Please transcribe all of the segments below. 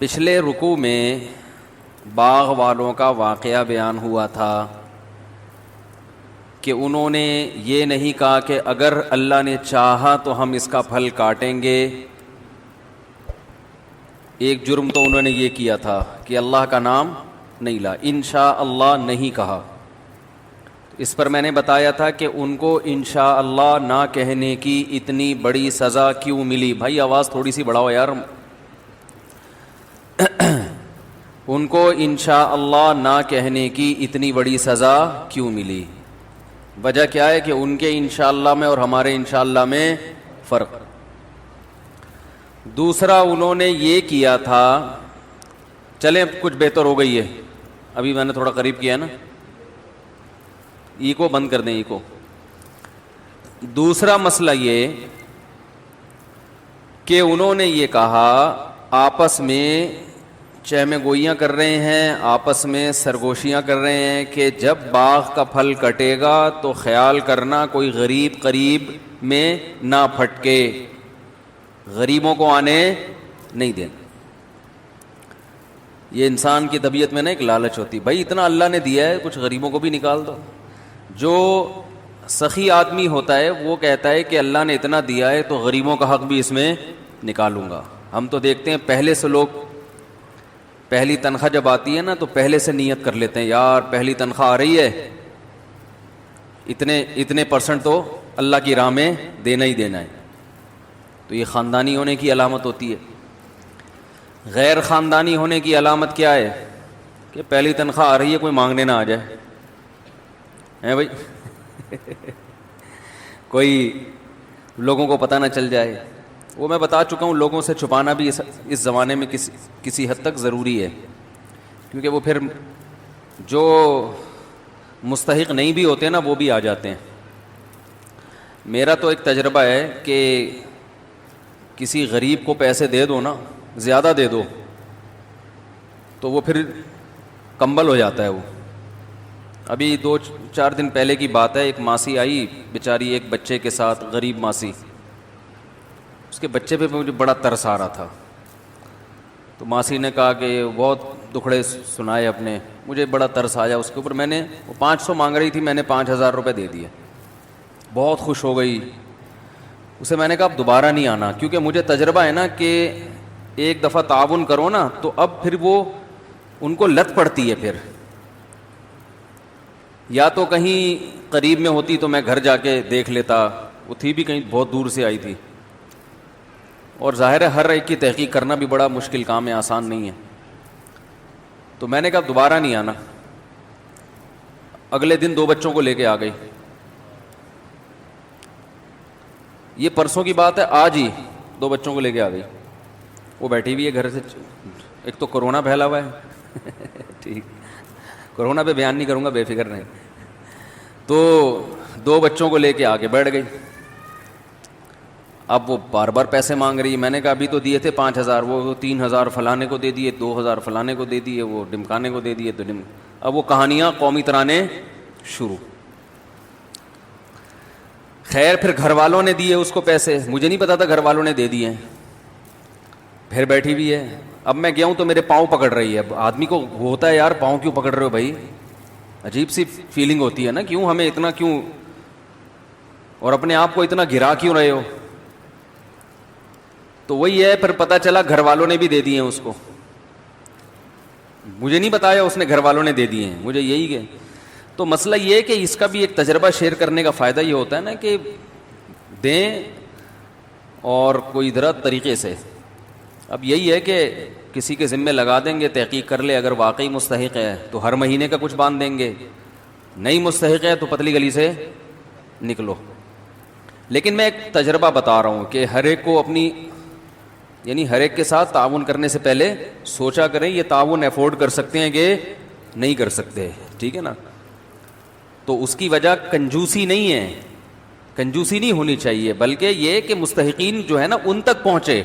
پچھلے رکوع میں باغ والوں کا واقعہ بیان ہوا تھا کہ انہوں نے یہ نہیں کہا کہ اگر اللہ نے چاہا تو ہم اس کا پھل کاٹیں گے. ایک جرم تو انہوں نے یہ کیا تھا کہ اللہ کا نام نہیں لا، انشاءاللہ نہیں کہا. اس پر میں نے بتایا تھا کہ ان کو انشاءاللہ نہ کہنے کی اتنی بڑی سزا کیوں ملی. بھائی آواز تھوڑی سی بڑھاؤ یار. ان کو انشاءاللہ نہ کہنے کی اتنی بڑی سزا کیوں ملی؟ وجہ کیا ہے کہ ان کے انشاءاللہ میں اور ہمارے انشاءاللہ میں فرق. دوسرا انہوں نے یہ کیا تھا، چلیں کچھ بہتر ہو گئی ہے، ابھی میں نے تھوڑا قریب کیا ہے نا، ایکو بند کر دیں ایکو. دوسرا مسئلہ یہ کہ انہوں نے یہ کہا آپس میں چہمے گوئیاں کر رہے ہیں، آپس میں سرگوشیاں کر رہے ہیں کہ جب باغ کا پھل کٹے گا تو خیال کرنا کوئی غریب قریب میں نہ پھٹکے، غریبوں کو آنے نہیں دینا. یہ انسان کی طبیعت میں نا ایک لالچ ہوتی، بھائی اتنا اللہ نے دیا ہے کچھ غریبوں کو بھی نکال دو. جو سخی آدمی ہوتا ہے وہ کہتا ہے کہ اللہ نے اتنا دیا ہے تو غریبوں کا حق بھی اس میں نکالوں گا. ہم تو دیکھتے ہیں پہلے سے لوگ پہلی تنخواہ جب آتی ہے نا تو پہلے سے نیت کر لیتے ہیں، یار پہلی تنخواہ آ رہی ہے اتنے پرسنٹ تو اللہ کی راہ میں دینا ہی دینا ہے. تو یہ خاندانی ہونے کی علامت ہوتی ہے. غیر خاندانی ہونے کی علامت کیا ہے؟ کہ پہلی تنخواہ آ رہی ہے کوئی مانگنے نہ آ جائے ہیں بھائی کوئی لوگوں کو پتہ نہ چل جائے. وہ میں بتا چکا ہوں، لوگوں سے چھپانا بھی اس زمانے میں کسی حد تک ضروری ہے، کیونکہ وہ پھر جو مستحق نہیں بھی ہوتے نا وہ بھی آ جاتے ہیں. میرا تو ایک تجربہ ہے کہ کسی غریب کو پیسے دے دو نا، زیادہ دے دو تو وہ پھر کمبل ہو جاتا ہے. وہ ابھی 2-4 دن پہلے کی بات ہے، ایک ماسی آئی بیچاری ایک بچے کے ساتھ، غریب ماسی. اس کے بچے پہ مجھے بڑا ترس آ رہا تھا. تو ماسی نے کہا کہ بہت دکھڑے سنائے اپنے، مجھے بڑا ترس آیا اس کے اوپر. میں نے وہ 500 مانگ رہی تھی، میں نے 5,000 روپے دے دیے. بہت خوش ہو گئی. اسے میں نے کہا اب دوبارہ نہیں آنا، کیونکہ مجھے تجربہ ہے نا کہ ایک دفعہ تعاون کرو نا تو اب پھر وہ ان کو لت پڑتی ہے. پھر یا تو کہیں قریب میں ہوتی تو میں گھر جا کے دیکھ لیتا، وہ تھی بھی کہیں بہت دور سے آئی تھی، اور ظاہر ہے ہر ایک کی تحقیق کرنا بھی بڑا مشکل کام ہے، آسان نہیں ہے. تو میں نے کہا دوبارہ نہیں آنا. اگلے دن 2 بچوں کو لے کے آ گئی. یہ پرسوں کی بات ہے، آج ہی 2 بچوں کو لے کے آ گئی. وہ بیٹھی ہوئی ہے گھر سے. ایک تو کورونا پھیلا ہوا ہے ٹھیک، کورونا پہ بیان نہیں کروں گا، بے فکر نہیں. تو 2 بچوں کو لے کے آ کے بیٹھ گئی. اب وہ بار بار پیسے مانگ رہی ہے. میں نے کہا ابھی تو دیے تھے 5,000، وہ 3,000 فلانے کو دے دیے، 2,000 فلانے کو دے دیے، وہ ڈمکانے کو دے دیے. تو اب وہ کہانیاں قومی ترانے شروع. خیر پھر گھر والوں نے دیے اس کو پیسے، مجھے نہیں پتا تھا گھر والوں نے دے دیے ہیں. پھر بیٹھی ہوئی ہے. اب میں گیا ہوں تو میرے پاؤں پکڑ رہی ہے. اب آدمی کو ہوتا ہے یار پاؤں کیوں پکڑ رہے ہو بھائی، عجیب سی فیلنگ ہوتی ہے نا، کیوں ہمیں اتنا کیوں، اور اپنے آپ کو اتنا گرا کیوں رہے ہو. تو وہی ہے، پھر پتہ چلا گھر والوں نے بھی دے دیے ہیں اس کو. مجھے نہیں بتایا اس نے گھر والوں نے دے دیے ہیں، مجھے یہی کہ. تو مسئلہ یہ ہے کہ اس کا بھی ایک تجربہ شیئر کرنے کا فائدہ یہ ہوتا ہے نا کہ دیں اور کوئی درست طریقے سے. اب یہی ہے کہ کسی کے ذمے لگا دیں گے، تحقیق کر لے، اگر واقعی مستحق ہے تو ہر مہینے کا کچھ باندھ دیں گے، نہیں مستحق ہے تو پتلی گلی سے نکلو. لیکن میں ایک تجربہ بتا رہا ہوں کہ ہر ایک کو اپنی، یعنی ہر ایک کے ساتھ تعاون کرنے سے پہلے سوچا کریں یہ تعاون افورڈ کر سکتے ہیں کہ نہیں کر سکتے. ٹھیک ہے نا. تو اس کی وجہ کنجوسی نہیں ہے، کنجوسی نہیں ہونی چاہیے، بلکہ یہ کہ مستحقین جو ہے نا ان تک پہنچے.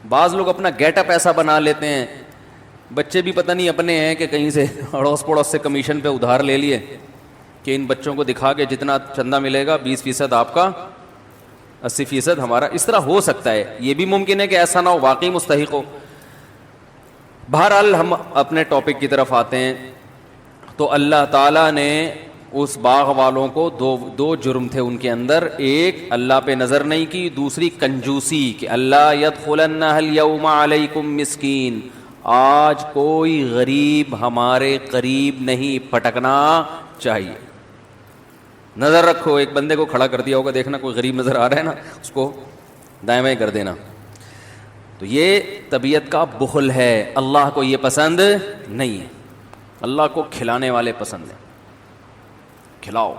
بعض لوگ اپنا گیٹ اپ ایسا بنا لیتے ہیں، بچے بھی پتہ نہیں اپنے ہیں کہ کہیں سے اڑوس پڑوس سے کمیشن پہ ادھار لے لیے کہ ان بچوں کو دکھا کے جتنا چندہ ملے گا 20% آپ کا، 80% ہمارا. اس طرح ہو سکتا ہے، یہ بھی ممکن ہے کہ ایسا نہ ہو، واقعی مستحق ہو. بہرحال ہم اپنے ٹاپک کی طرف آتے ہیں. تو اللہ تعالیٰ نے اس باغ والوں کو دو جرم تھے ان کے اندر. ایک اللہ پہ نظر نہیں کی, دوسری کنجوسی کہ اللہ یدخلنہ اليوم علیکم مسکین, آج کوئی غریب ہمارے قریب نہیں پھٹکنا چاہیے. نظر رکھو, ایک بندے کو کھڑا کر دیا ہوگا, دیکھنا کوئی غریب نظر آ رہا ہے نا, اس کو دائیں بائیں کر دینا. تو یہ طبیعت کا بخل ہے, اللہ کو یہ پسند نہیں ہے. اللہ کو کھلانے والے پسند ہیں, کھلاؤ.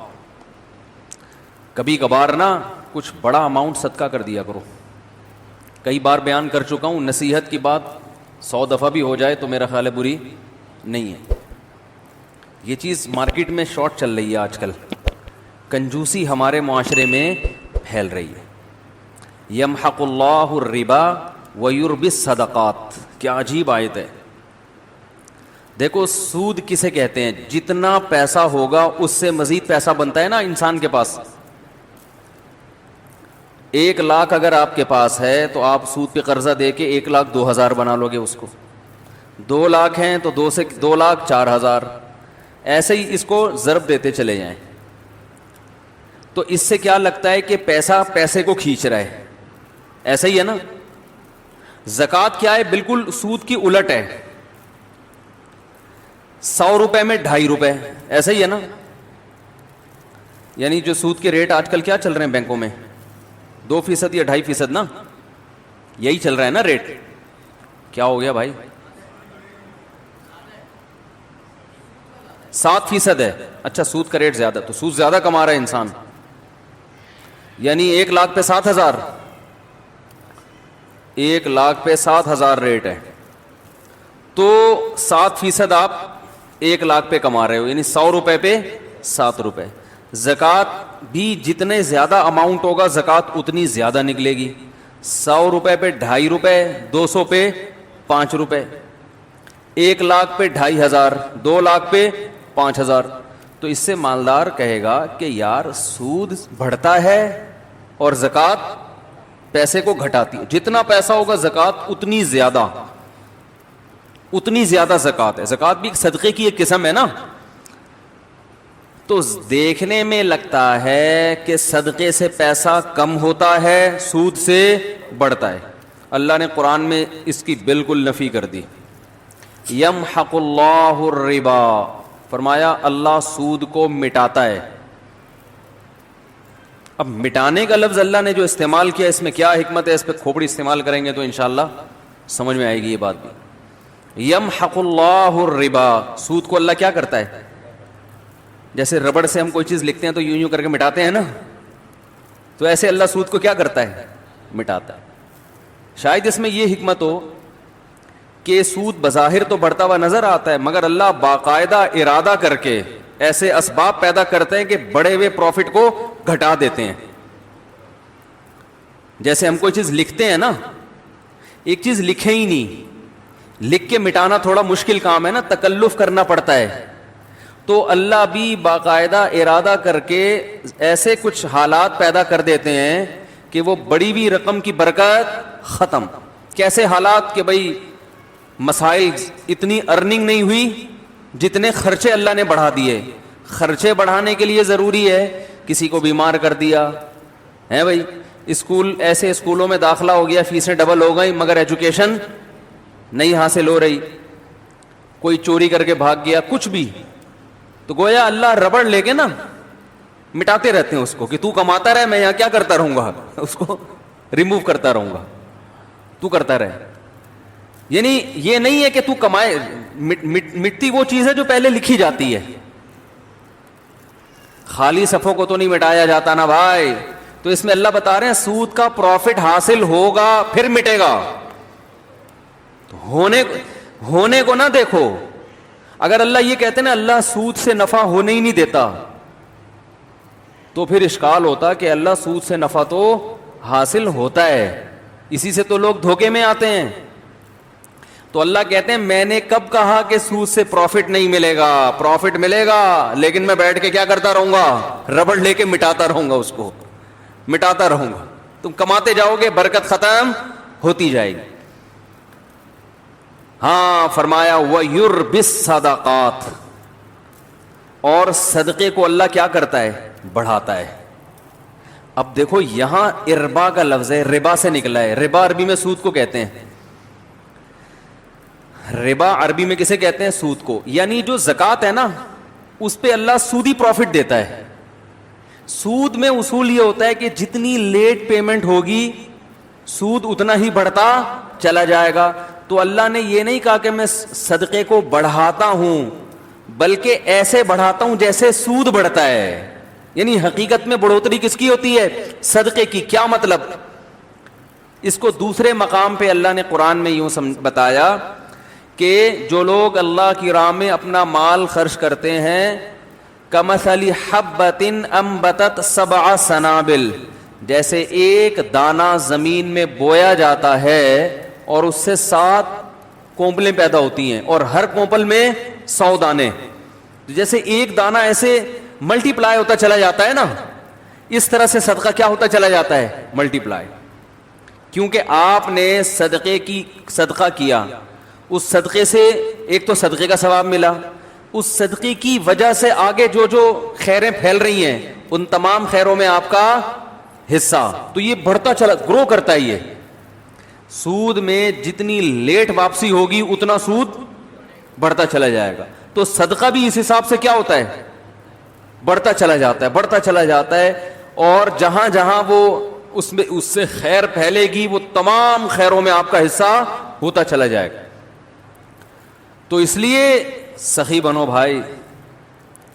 کبھی کبھار نا کچھ بڑا اماؤنٹ صدقہ کر دیا کرو. کئی بار بیان کر چکا ہوں, نصیحت کی بات 100 دفعہ بھی ہو جائے تو میرا خیال ہے بری نہیں ہے. یہ چیز مارکیٹ میں شارٹ چل رہی ہے آج کل. کنجوسی ہمارے معاشرے میں پھیل رہی ہے. یمحق اللہ الربا ویربی الصدقات, کیا عجیب آیت ہے. دیکھو سود کسے کہتے ہیں؟ جتنا پیسہ ہوگا اس سے مزید پیسہ بنتا ہے نا انسان کے پاس. 1 لاکھ اگر آپ کے پاس ہے تو آپ سود پہ قرضہ دے کے 1,02,000 بنا لو گے اس کو. 2 لاکھ ہیں تو 2 سے 2,04,000, ایسے ہی اس کو ضرب دیتے چلے جائیں. تو اس سے کیا لگتا ہے کہ پیسہ پیسے کو کھینچ رہا ہے, ایسا ہی ہے نا. زکوٰۃ کیا ہے؟ بالکل سود کی الٹ ہے. 100 روپے میں 2.5 روپے, ایسا ہی ہے نا. یعنی جو سود کے ریٹ آج کل کیا چل رہے ہیں بینکوں میں, 2% یا 2.5% نا, یہی چل رہا ہے نا ریٹ. کیا ہو گیا بھائی؟ 7% ہے. اچھا سود کا ریٹ زیادہ, تو سود زیادہ کما رہا ہے انسان. یعنی 1 لاکھ پہ 7,000, 1 لاکھ پہ 7,000 ریٹ ہے. تو 7% آپ 1 لاکھ پہ کما رہے ہو, یعنی 100 روپے پہ 7 روپے. زکوٰۃ بھی جتنے زیادہ اماؤنٹ ہوگا زکوٰۃ اتنی زیادہ نکلے گی. 100 روپے پہ 2.5 روپے, 200 پہ 5 روپے, 1 لاکھ پہ 2,500, 2 لاکھ پہ 5,000. تو اس سے مالدار کہے گا کہ یار سود بڑھتا ہے اور زکوٰۃ پیسے کو گھٹاتی ہے. جتنا پیسہ ہوگا زکوٰۃ اتنی زیادہ زکوٰۃ ہے. زکوٰۃ بھی صدقے کی ایک قسم ہے نا. تو دیکھنے میں لگتا ہے کہ صدقے سے پیسہ کم ہوتا ہے, سود سے بڑھتا ہے. اللہ نے قرآن میں اس کی بالکل نفی کر دی. یمحق اللہ الربا, فرمایا اللہ سود کو مٹاتا ہے. اب مٹانے کا لفظ اللہ نے جو استعمال کیا اس میں کیا حکمت ہے, اس پہ کھوپڑی استعمال کریں گے تو انشاءاللہ سمجھ میں آئے گی یہ بات بھی. یمحق اللہ الربا, سود کو اللہ کیا کرتا ہے؟ جیسے ربڑ سے ہم کوئی چیز لکھتے ہیں تو یوں کر کے مٹاتے ہیں نا, تو ایسے اللہ سود کو کیا کرتا ہے؟ مٹاتا ہے. شاید اس میں یہ حکمت ہو کہ سود بظاہر تو بڑھتا ہوا نظر آتا ہے, مگر اللہ باقاعدہ ارادہ کر کے ایسے اسباب پیدا کرتے ہیں کہ بڑے ہوئے پروفٹ کو گھٹا دیتے ہیں. جیسے ہم کوئی چیز لکھتے ہیں نا, ایک چیز لکھے ہی نہیں, لکھ کے مٹانا تھوڑا مشکل کام ہے نا, تکلف کرنا پڑتا ہے. تو اللہ بھی باقاعدہ ارادہ کر کے ایسے کچھ حالات پیدا کر دیتے ہیں کہ وہ بڑی ہوئی رقم کی برکت ختم. کیسے حالات کہ بھائی مسائل, اتنی ارننگ نہیں ہوئی جتنے خرچے اللہ نے بڑھا دیے. خرچے بڑھانے کے لیے ضروری ہے, کسی کو بیمار کر دیا ہے بھائی, اسکول ایسے اسکولوں میں داخلہ ہو گیا, فیسیں ڈبل ہو گئی مگر ایجوکیشن نہیں حاصل ہو رہی. کوئی چوری کر کے بھاگ گیا, کچھ بھی, تو گویا اللہ ربڑ لے کے نا مٹاتے رہتے ہیں اس کو کہ تو کماتا رہے, میں یہاں کیا کرتا رہوں گا, اس کو ریموو کرتا رہوں گا, تو کرتا رہے. یعنی یہ نہیں ہے کہ تو کمائے, مٹتی وہ چیز ہے جو پہلے لکھی جاتی ہے. خالی صفوں کو تو نہیں مٹایا جاتا نا بھائی. تو اس میں اللہ بتا رہے ہیں سود کا پروفٹ حاصل ہوگا پھر مٹے گا. تو ہونے کو نہ دیکھو. اگر اللہ یہ کہتے نا اللہ سود سے نفع ہونے ہی نہیں دیتا, تو پھر اشکال ہوتا کہ اللہ سود سے نفع تو حاصل ہوتا ہے, اسی سے تو لوگ دھوکے میں آتے ہیں. تو اللہ کہتے ہیں میں نے کب کہا کہ سود سے پروفٹ نہیں ملے گا؟ پروفٹ ملے گا, لیکن میں بیٹھ کے کیا کرتا رہوں گا؟ ربڑ لے کے مٹاتا رہوں گا, اس کو مٹاتا رہوں گا. تم کماتے جاؤ گے, برکت ختم ہوتی جائے گی. ہاں فرمایا وَيُرْبِِ الصَّدَقَاتِ، اور صدقے کو اللہ کیا کرتا ہے؟ بڑھاتا ہے. اب دیکھو یہاں اربا کا لفظ ہے، ربا سے نکلا ہے. ربا عربی میں سود کو کہتے ہیں. ربا عربی میں کسے کہتے ہیں؟ سود کو. یعنی جو زکوٰۃ ہے نا اس پہ اللہ سودی پروفٹ دیتا ہے. سود میں اصول یہ ہوتا ہے کہ جتنی لیٹ پیمنٹ ہوگی سود اتنا ہی بڑھتا چلا جائے گا. تو اللہ نے یہ نہیں کہا کہ میں صدقے کو بڑھاتا ہوں، بلکہ ایسے بڑھاتا ہوں جیسے سود بڑھتا ہے. یعنی حقیقت میں بڑھوتری کس کی ہوتی ہے؟ صدقے کی. کیا مطلب؟ اس کو دوسرے مقام پہ اللہ نے قرآن میں یوں بتایا کہ جو لوگ اللہ کی راہ میں اپنا مال خرچ کرتے ہیں کمثل حبۃ انبتت سبع سنابل، جیسے ایک دانہ زمین میں بویا جاتا ہے اور اس سے 7 کونپلیں پیدا ہوتی ہیں اور ہر کونپل میں 100 دانے. جیسے ایک دانہ ایسے ملٹی پلائی ہوتا چلا جاتا ہے نا، اس طرح سے صدقہ کیا ہوتا چلا جاتا ہے؟ ملٹی پلائی. کیونکہ آپ نے صدقہ کیا، اس صدقے سے ایک تو صدقے کا ثواب ملا، اس صدقے کی وجہ سے آگے جو جو خیریں پھیل رہی ہیں ان تمام خیروں میں آپ کا حصہ. تو یہ بڑھتا چلا، گرو کرتا ہے. یہ سود میں جتنی لیٹ واپسی ہوگی اتنا سود بڑھتا چلا جائے گا. تو صدقہ بھی اس حساب سے کیا ہوتا ہے؟ بڑھتا چلا جاتا ہے، بڑھتا چلا جاتا ہے. اور جہاں جہاں وہ اس سے خیر پھیلے گی وہ تمام خیروں میں آپ کا حصہ ہوتا چلا جائے گا. تو اس لیے سخی بنو بھائی.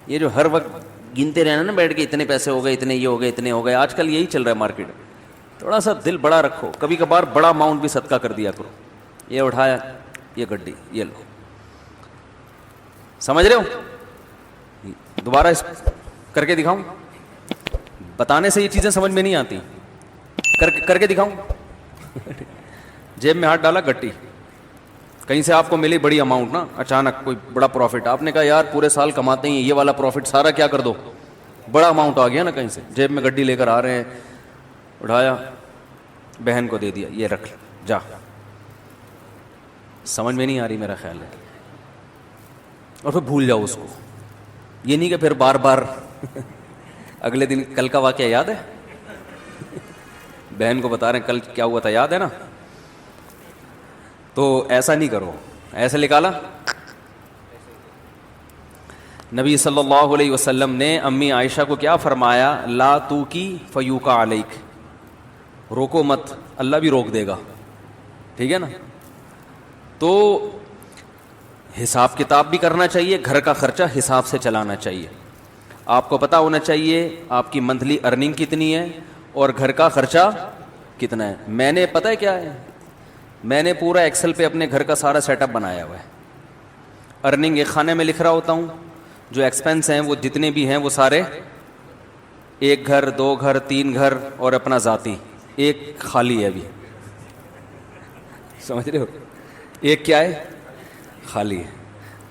یہ جو ہر وقت گنتے رہنا نا بیٹھ کے اتنے پیسے ہو گئے، اتنے یہ ہو گئے، اتنے ہو گئے، آج کل یہی چل رہا ہے مارکیٹ. تھوڑا سا دل بڑا رکھو، کبھی کبھار بڑا اماؤنٹ بھی صدقہ کر دیا کرو. یہ اٹھایا، یہ گڈی، یہ لو. سمجھ رہے ہو؟ دوبارہ اس کر کے دکھاؤں؟ بتانے سے یہ چیزیں سمجھ میں نہیں آتی، کر کے دکھاؤں؟ جیب میں ہاتھ ڈالا، گٹی کہیں سے آپ کو ملی بڑی اماؤنٹ نا، اچانک کوئی بڑا پروفٹ، آپ نے کہا یار پورے سال کماتے ہیں یہ والا پروفٹ سارا کیا کر دو، بڑا اماؤنٹ آ گیا نا کہیں سے. جیب میں گڈی لے کر آ رہے ہیں، اٹھایا، بہن کو دے دیا، یہ رکھ جا. سمجھ میں نہیں آ رہی میرا خیال ہے. اور پھر بھول جاؤ اس کو. یہ نہیں کہ پھر بار بار اگلے دن کل کا واقعہ یاد ہے، بہن کو بتا رہے ہیں کل کیا ہوا تھا، یاد ہے نا. تو ایسا نہیں کرو. ایسے نکالا. نبی صلی اللہ علیہ وسلم نے امی عائشہ کو کیا فرمایا؟ لا تو کی فیوکا علیک، روکو مت، اللہ بھی روک دے گا. ٹھیک ہے نا. تو حساب کتاب بھی کرنا چاہیے، گھر کا خرچہ حساب سے چلانا چاہیے. آپ کو پتہ ہونا چاہیے آپ کی منتھلی ارننگ کتنی ہے اور گھر کا خرچہ کتنا ہے. میں نے پتہ ہے کیا ہے، میں نے پورا ایکسل پہ اپنے گھر کا سارا سیٹ اپ بنایا ہوا ہے. ارننگ ایک خانے میں لکھ رہا ہوتا ہوں، جو ایکسپنس ہیں وہ جتنے بھی ہیں وہ سارے، 1 گھر 2 گھر 3 گھر اور اپنا ذاتی، ایک خالی ہے ابھی. سمجھ رہے ہو؟ ایک کیا ہے؟ خالی ہے.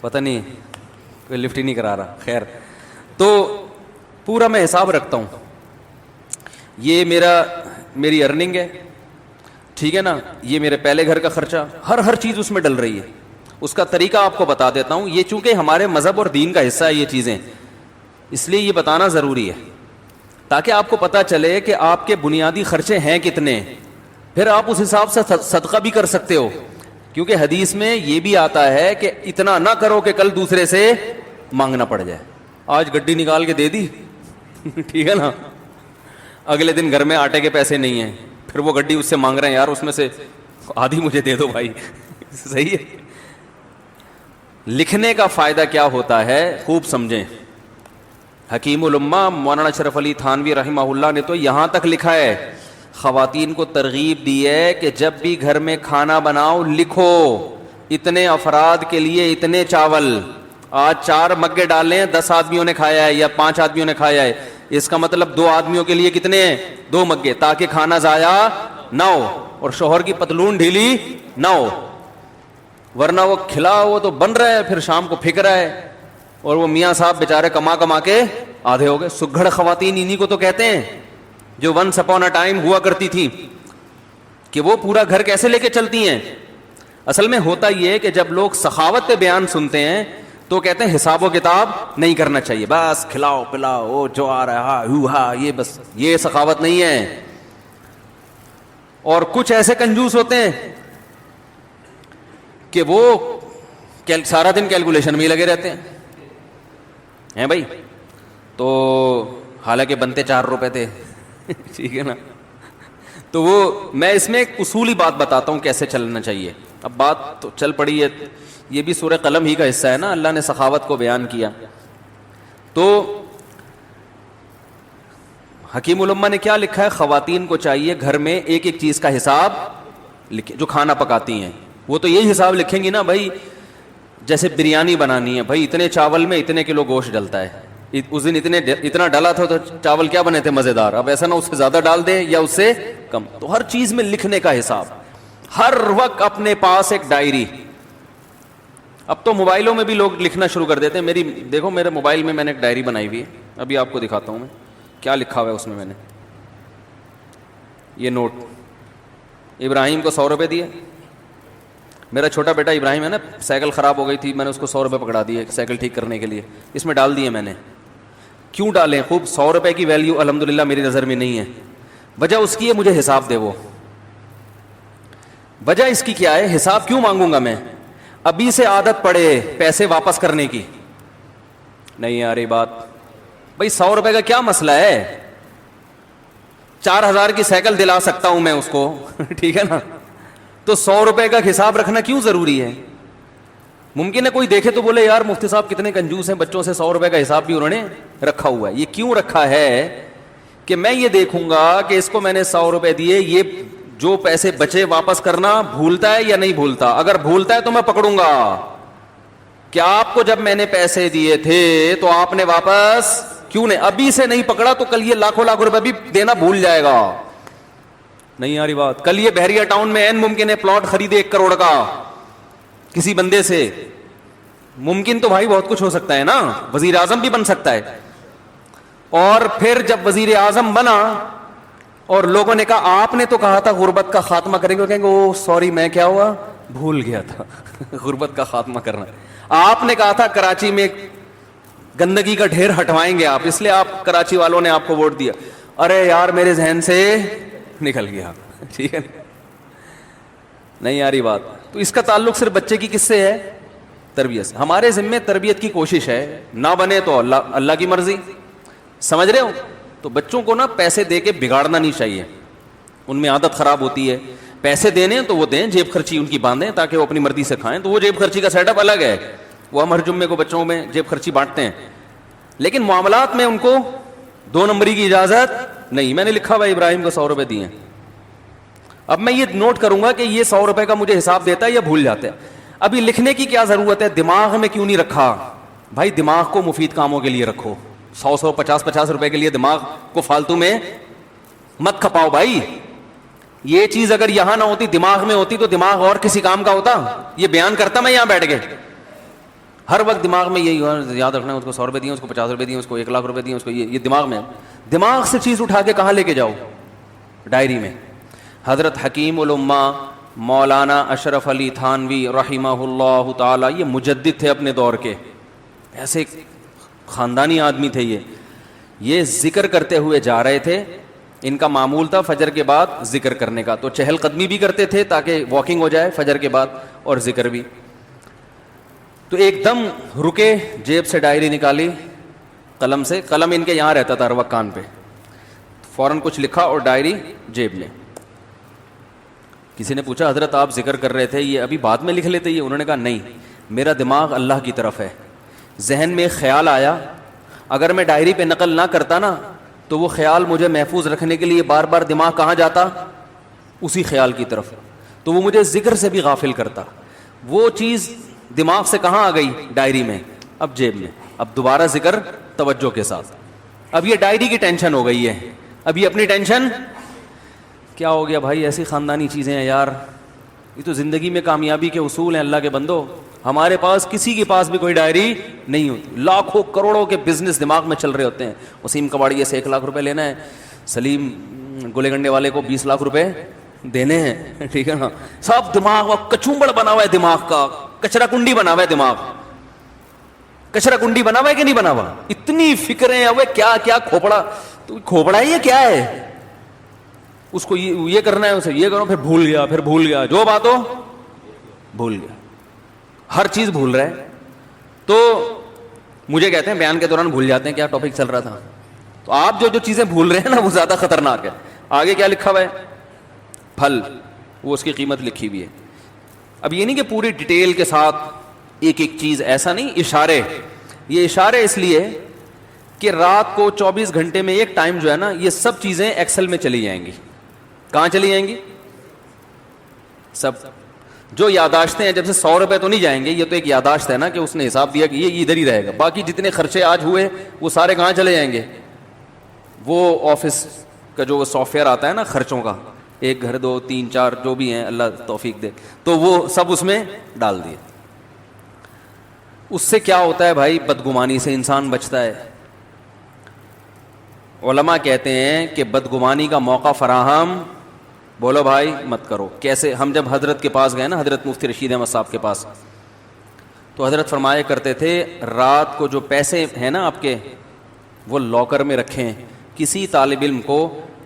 پتہ نہیں کوئی لفٹ ہی نہیں کرا رہا. خیر، تو پورا میں حساب رکھتا ہوں. یہ میری ارننگ ہے، ٹھیک ہے نا. یہ میرے پہلے گھر کا خرچہ، ہر چیز اس میں ڈل رہی ہے. اس کا طریقہ آپ کو بتا دیتا ہوں. یہ چونکہ ہمارے مذہب اور دین کا حصہ ہے یہ چیزیں، اس لیے یہ بتانا ضروری ہے تاکہ آپ کو پتہ چلے کہ آپ کے بنیادی خرچے ہیں کتنے. پھر آپ اس حساب سے صدقہ بھی کر سکتے ہو. کیونکہ حدیث میں یہ بھی آتا ہے کہ اتنا نہ کرو کہ کل دوسرے سے مانگنا پڑ جائے. آج گڈی نکال کے دے دی ٹھیک ہے نا، اگلے دن گھر میں آٹے کے پیسے نہیں ہیں، پھر وہ گڈی اس سے مانگ رہے ہیں یار اس میں سے آدھی مجھے دے دو بھائی. صحیح ہے. لکھنے کا فائدہ کیا ہوتا ہے خوب سمجھیں. حکیم الامہ مولانا اشرف علی تھانوی رحمہ اللہ نے تو یہاں تک لکھا ہے، خواتین کو ترغیب دی ہے کہ جب بھی گھر میں کھانا بناؤ لکھو اتنے افراد کے لیے اتنے چاول. آج 4 مگے ڈالے ہیں، 10 آدمیوں نے کھایا ہے یا 5 آدمیوں نے کھایا ہے، اس کا مطلب 2 آدمیوں کے لیے کتنے ہیں؟ 2 مگے، تاکہ کھانا ضائع نہ ہو اور شوہر کی پتلون ڈھیلی نہ ہو. ورنہ وہ کھلا وہ تو بن رہا ہے، پھر شام کو پھک رہا ہے اور وہ میاں صاحب بیچارے کما کے آدھے ہو گئے. سگڑ خواتین انہی کو تو کہتے ہیں جو ونس اپون اے ٹائم ہوا کرتی تھی، کہ وہ پورا گھر کیسے لے کے چلتی ہیں. اصل میں ہوتا یہ ہے کہ جب لوگ سخاوت پہ بیان سنتے ہیں تو کہتے ہیں حساب و کتاب نہیں کرنا چاہیے، بس کھلاؤ پلاؤ او جو آ رہا ہے یہ بس، یہ سخاوت نہیں ہے۔ اور کچھ ایسے کنجوس ہوتے ہیں کہ وہ سارا دن کیلکولیشن میں ہی لگے رہتے ہیں بھائی، تو حالانکہ بنتے 4 روپے تھے ٹھیک ہے نا۔ تو وہ میں اس میں ایک اصولی بات بتاتا ہوں کیسے چلنا چاہیے۔ اب بات تو چل پڑی ہے، یہ بھی سورہ قلم ہی کا حصہ ہے نا، اللہ نے سخاوت کو بیان کیا۔ تو حکیم الامہ نے کیا لکھا ہے، خواتین کو چاہیے گھر میں ایک ایک چیز کا حساب لکھے، جو کھانا پکاتی ہیں وہ تو یہی حساب لکھیں گی نا بھائی، جیسے بریانی بنانی ہے بھائی اتنے چاول میں اتنے کلو گوشت ڈلتا ہے، اس دن اتنا ڈالا تھا تو چاول کیا بنے تھے مزیدار، اب ایسا نہ اس سے زیادہ ڈال دیں یا اس سے کم۔ تو ہر چیز میں لکھنے کا حساب، ہر وقت اپنے پاس ایک ڈائری۔ اب تو موبائلوں میں بھی لوگ لکھنا شروع کر دیتے ہیں، دیکھو میرے موبائل میں نے ایک ڈائری بنائی ہوئی ہے، ابھی آپ کو دکھاتا ہوں میں کیا لکھا ہوا ہے اس میں۔ نے یہ نوٹ ابراہیم کو 100 روپے دیے، میرا چھوٹا بیٹا ابراہیم ہے نا، سائیکل خراب ہو گئی تھی، میں نے اس کو 100 روپے پکڑا دیے سائیکل ٹھیک کرنے کے لیے، اس میں ڈال دیے میں نے۔ کیوں ڈالیں؟ خوب 100 روپے کی ویلیو الحمدللہ میری نظر میں نہیں ہے، وجہ اس کی ہے مجھے حساب دے، وہ وجہ اس کی کیا ہے، حساب کیوں مانگوں گا میں؟ ابھی سے عادت پڑے پیسے واپس کرنے کی۔ نہیں آ رہی بات بھائی، 100 روپے کا کیا مسئلہ ہے، 4000 کی سائیکل دلا سکتا ہوں میں اس کو ٹھیک ہے نا، تو 100 روپے کا حساب رکھنا کیوں ضروری ہے؟ ممکن ہے کوئی دیکھے تو بولے یار مفتی صاحب کتنے کنجوس ہیں، بچوں سے 100 روپے کا حساب بھی انہوں نے رکھا ہوا ہے۔ یہ کیوں رکھا ہے کہ میں یہ دیکھوں گا کہ اس کو میں نے 100 روپے دیے، یہ جو پیسے بچے واپس کرنا بھولتا ہے یا نہیں بھولتا، اگر بھولتا ہے تو میں پکڑوں گا کہ آپ کو جب میں نے پیسے دیے تھے تو آپ نے واپس کیوں نہیں، ابھی سے نہیں پکڑا تو کل یہ لاکھوں لاکھ روپے بھی دینا بھول جائے گا۔ نہیں آ رہی بات؟ کل یہ بحریہ ٹاؤن میں این ممکن ہے پلاٹ خریدے 1 کروڑ کا کسی بندے سے، ممکن تو بھائی بہت کچھ ہو سکتا ہے نا، وزیر اعظم بھی بن سکتا ہے۔ اور پھر جب وزیر اعظم بنا اور لوگوں نے کہا آپ نے تو کہا تھا غربت کا خاتمہ کریں گے، کہیں گے او سوری میں کیا ہوا بھول گیا تھا غربت کا خاتمہ کرنا۔ آپ نے کہا تھا کراچی میں گندگی کا ڈھیر ہٹوائیں گے آپ، اس لیے آپ کراچی والوں نے آپ کو ووٹ دیا، ارے یار میرے ذہن سے نکل گیا ٹھیک ہے نہیں آ رہی بات؟ تو اس کا تعلق صرف بچے کی کس سے ہے؟ تربیت سے۔ ہمارے ذمے تربیت کی کوشش ہے، نہ بنے تو اللہ کی مرضی، سمجھ رہے ہو؟ تو بچوں کو نا پیسے دے کے بگاڑنا نہیں چاہیے، ان میں عادت خراب ہوتی ہے۔ پیسے دینے تو وہ دیں، جیب خرچی ان کی باندھیں تاکہ وہ اپنی مرضی سے کھائیں، تو وہ جیب خرچی کا سیٹ اپ الگ ہے، وہ ہم ہر جمعے کو بچوں میں جیب خرچی بانٹتے ہیں، لیکن معاملات میں ان کو 2 نمبری کی اجازت نہیں۔ میں نے لکھا ہوا ابراہیم کو 100 روپے دیے، اب میں یہ نوٹ کروں گا کہ یہ 100 روپے کا مجھے حساب دیتا ہے یا بھول جاتا ہے۔ ابھی لکھنے کی کیا ضرورت ہے، دماغ میں کیوں نہیں رکھا؟ بھائی دماغ کو مفید کاموں کے لیے رکھو، 100 50 روپے کے لیے دماغ کو فالتو میں مت کھپاؤ بھائی۔ یہ چیز اگر یہاں نہ ہوتی، دماغ میں ہوتی، تو دماغ اور کسی کام کا ہوتا، یہ بیان کرتا میں یہاں بیٹھ کے، ہر وقت دماغ میں یہی یاد رکھنا ہے، اس کو 100 روپے دیے، اس کو 50 روپے دیے، اس کو 1 لاکھ روپے دیے، اس کو یہ دماغ میں، دماغ سے چیز اٹھا کے کہاں لے کے جاؤ؟ ڈائری میں۔ حضرت حکیم الامہ مولانا اشرف علی تھانوی رحمہ اللہ تعالی، یہ مجدد تھے اپنے دور کے، ایسے خاندانی آدمی تھے یہ ذکر کرتے ہوئے جا رہے تھے، ان کا معمول تھا فجر کے بعد ذکر کرنے کا، تو چہل قدمی بھی کرتے تھے تاکہ واکنگ ہو جائے فجر کے بعد اور ذکر بھی۔ تو ایک دم رکے، جیب سے ڈائری نکالی، قلم سے، قلم ان کے یہاں رہتا تھا ہر وقت کان پہ، فوراً کچھ لکھا اور ڈائری جیب میں۔ کسی نے پوچھا حضرت آپ ذکر کر رہے تھے، یہ ابھی بعد میں لکھ لیتے یہ؟ انہوں نے کہا نہیں، میرا دماغ اللہ کی طرف ہے، ذہن میں خیال آیا، اگر میں ڈائری پہ نقل نہ کرتا نا تو وہ خیال مجھے محفوظ رکھنے کے لیے بار بار دماغ کہاں جاتا؟ اسی خیال کی طرف، تو وہ مجھے ذکر سے بھی غافل کرتا۔ وہ چیز دماغ سے کہاں آ گئی؟ ڈائری میں، اب جیب میں، اب دوبارہ ذکر توجہ کے ساتھ۔ اب یہ ڈائری کی ٹینشن ہو گئی ہے، اب یہ اپنی ٹینشن کیا ہو گیا بھائی؟ ایسی خاندانی چیزیں ہیں یار، یہ تو زندگی میں کامیابی کے اصول ہیں اللہ کے بندو۔ ہمارے پاس کسی کے پاس بھی کوئی ڈائری نہیں ہوتی، لاکھوں کروڑوں کے بزنس دماغ میں چل رہے ہوتے ہیں، وسیم کباڑیے سے 1 لاکھ روپے لینا ہے، سلیم گولے گنڈے والے کو 20 لاکھ روپے دینے ہیں, ٹھیک ہے نا. سب دماغ کچومبڑ بنا ہوا ہے, دماغ کا کچرا کنڈی بنا ہوا ہے, دماغ کچرا کنڈی بنا ہوا ہے کہ نہیں بنا ہوا, اتنی فکریں اب کیا کیا کھوپڑا, تو کھوپڑا ہی ہے کیا ہے, اس کو یہ کرنا ہے, اسے یہ کرو, پھر بھول گیا, پھر بھول گیا, جو بات ہو بھول گیا, ہر چیز بھول رہا ہے. تو مجھے کہتے ہیں بیان کے دوران بھول جاتے ہیں کیا ٹاپک چل رہا تھا. تو آپ جو چیزیں بھول رہے ہیں نا وہ زیادہ خطرناک ہے. آگے کیا لکھا ہوا ہے, پھل, وہ اس کی قیمت لکھی ہوئی ہے. اب یہ نہیں کہ پوری ڈیٹیل کے ساتھ ایک ایک چیز, ایسا نہیں, اشارے. یہ اشارے اس لیے کہ رات کو 24 گھنٹے میں ایک ٹائم جو ہے نا, یہ سب چیزیں ایکسل میں چلی جائیں گی. کہاں چلی جائیں گی؟ سب جو یاداشتیں ہیں, جب سے 100 روپے تو نہیں جائیں گے, یہ تو ایک یاداشت ہے نا کہ اس نے حساب دیا کہ یہ ادھر ہی رہے گا. باقی جتنے خرچے آج ہوئے وہ سارے کہاں چلے جائیں گے؟ وہ آفس کا جو سافٹ ویئر آتا ہے نا خرچوں کا, 1 گھر 2 3 4 جو بھی ہیں, اللہ توفیق دے, تو وہ سب اس میں ڈال دیے. اس سے کیا ہوتا ہے بھائی, بدگمانی سے انسان بچتا ہے. علماء کہتے ہیں کہ بدگمانی کا موقع فراہم, بولو بھائی, مت کرو. کیسے؟ ہم جب حضرت کے پاس گئے نا, حضرت مفتی رشید احمد صاحب کے پاس, تو حضرت فرمایا کرتے تھے رات کو جو پیسے ہیں نا آپ کے, وہ لاکر میں رکھیں. کسی طالب علم کو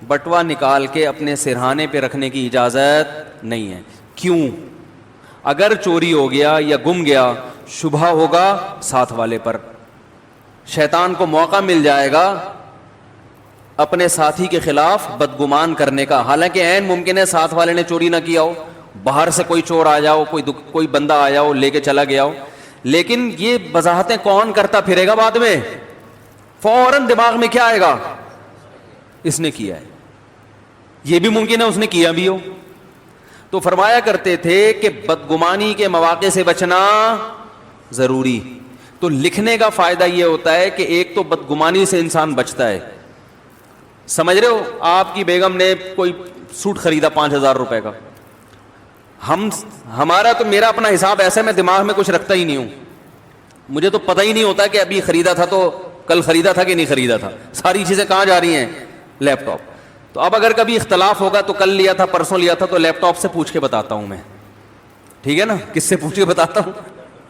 بٹوا نکال کے اپنے سرہانے پہ رکھنے کی اجازت نہیں ہے. کیوں؟ اگر چوری ہو گیا یا گم گیا, شبہ ہوگا ساتھ والے پر, شیطان کو موقع مل جائے گا اپنے ساتھی کے خلاف بدگمان کرنے کا. حالانکہ عین ممکن ہے ساتھ والے نے چوری نہ کیا ہو, باہر سے کوئی چور آ جاؤ, کوئی بندہ آیا ہو لے کے چلا گیا ہو, لیکن یہ وضاحتیں کون کرتا پھرے گا بعد میں؟ فوراً دماغ میں کیا آئے گا, اس نے کیا ہے. یہ بھی ممکن ہے اس نے کیا بھی ہو. تو فرمایا کرتے تھے کہ بدگمانی کے مواقع سے بچنا ضروری. تو لکھنے کا فائدہ یہ ہوتا ہے کہ ایک تو بدگمانی سے انسان بچتا ہے. سمجھ رہے ہو, آپ کی بیگم نے کوئی سوٹ خریدا 5,000 روپے کا, ہمارا تو, میرا اپنا حساب ایسا ہے, میں دماغ میں کچھ رکھتا ہی نہیں ہوں. مجھے تو پتہ ہی نہیں ہوتا کہ ابھی خریدا تھا تو کل خریدا تھا کہ نہیں خریدا تھا. ساری چیزیں کہاں جا رہی ہیں؟ لیپ ٹاپ. تو اب اگر کبھی اختلاف ہوگا تو کل لیا تھا پرسوں لیا تھا, تو لیپ ٹاپ سے پوچھ کے بتاتا ہوں میں, ٹھیک ہے نا. کس سے پوچھ کے بتاتا ہوں؟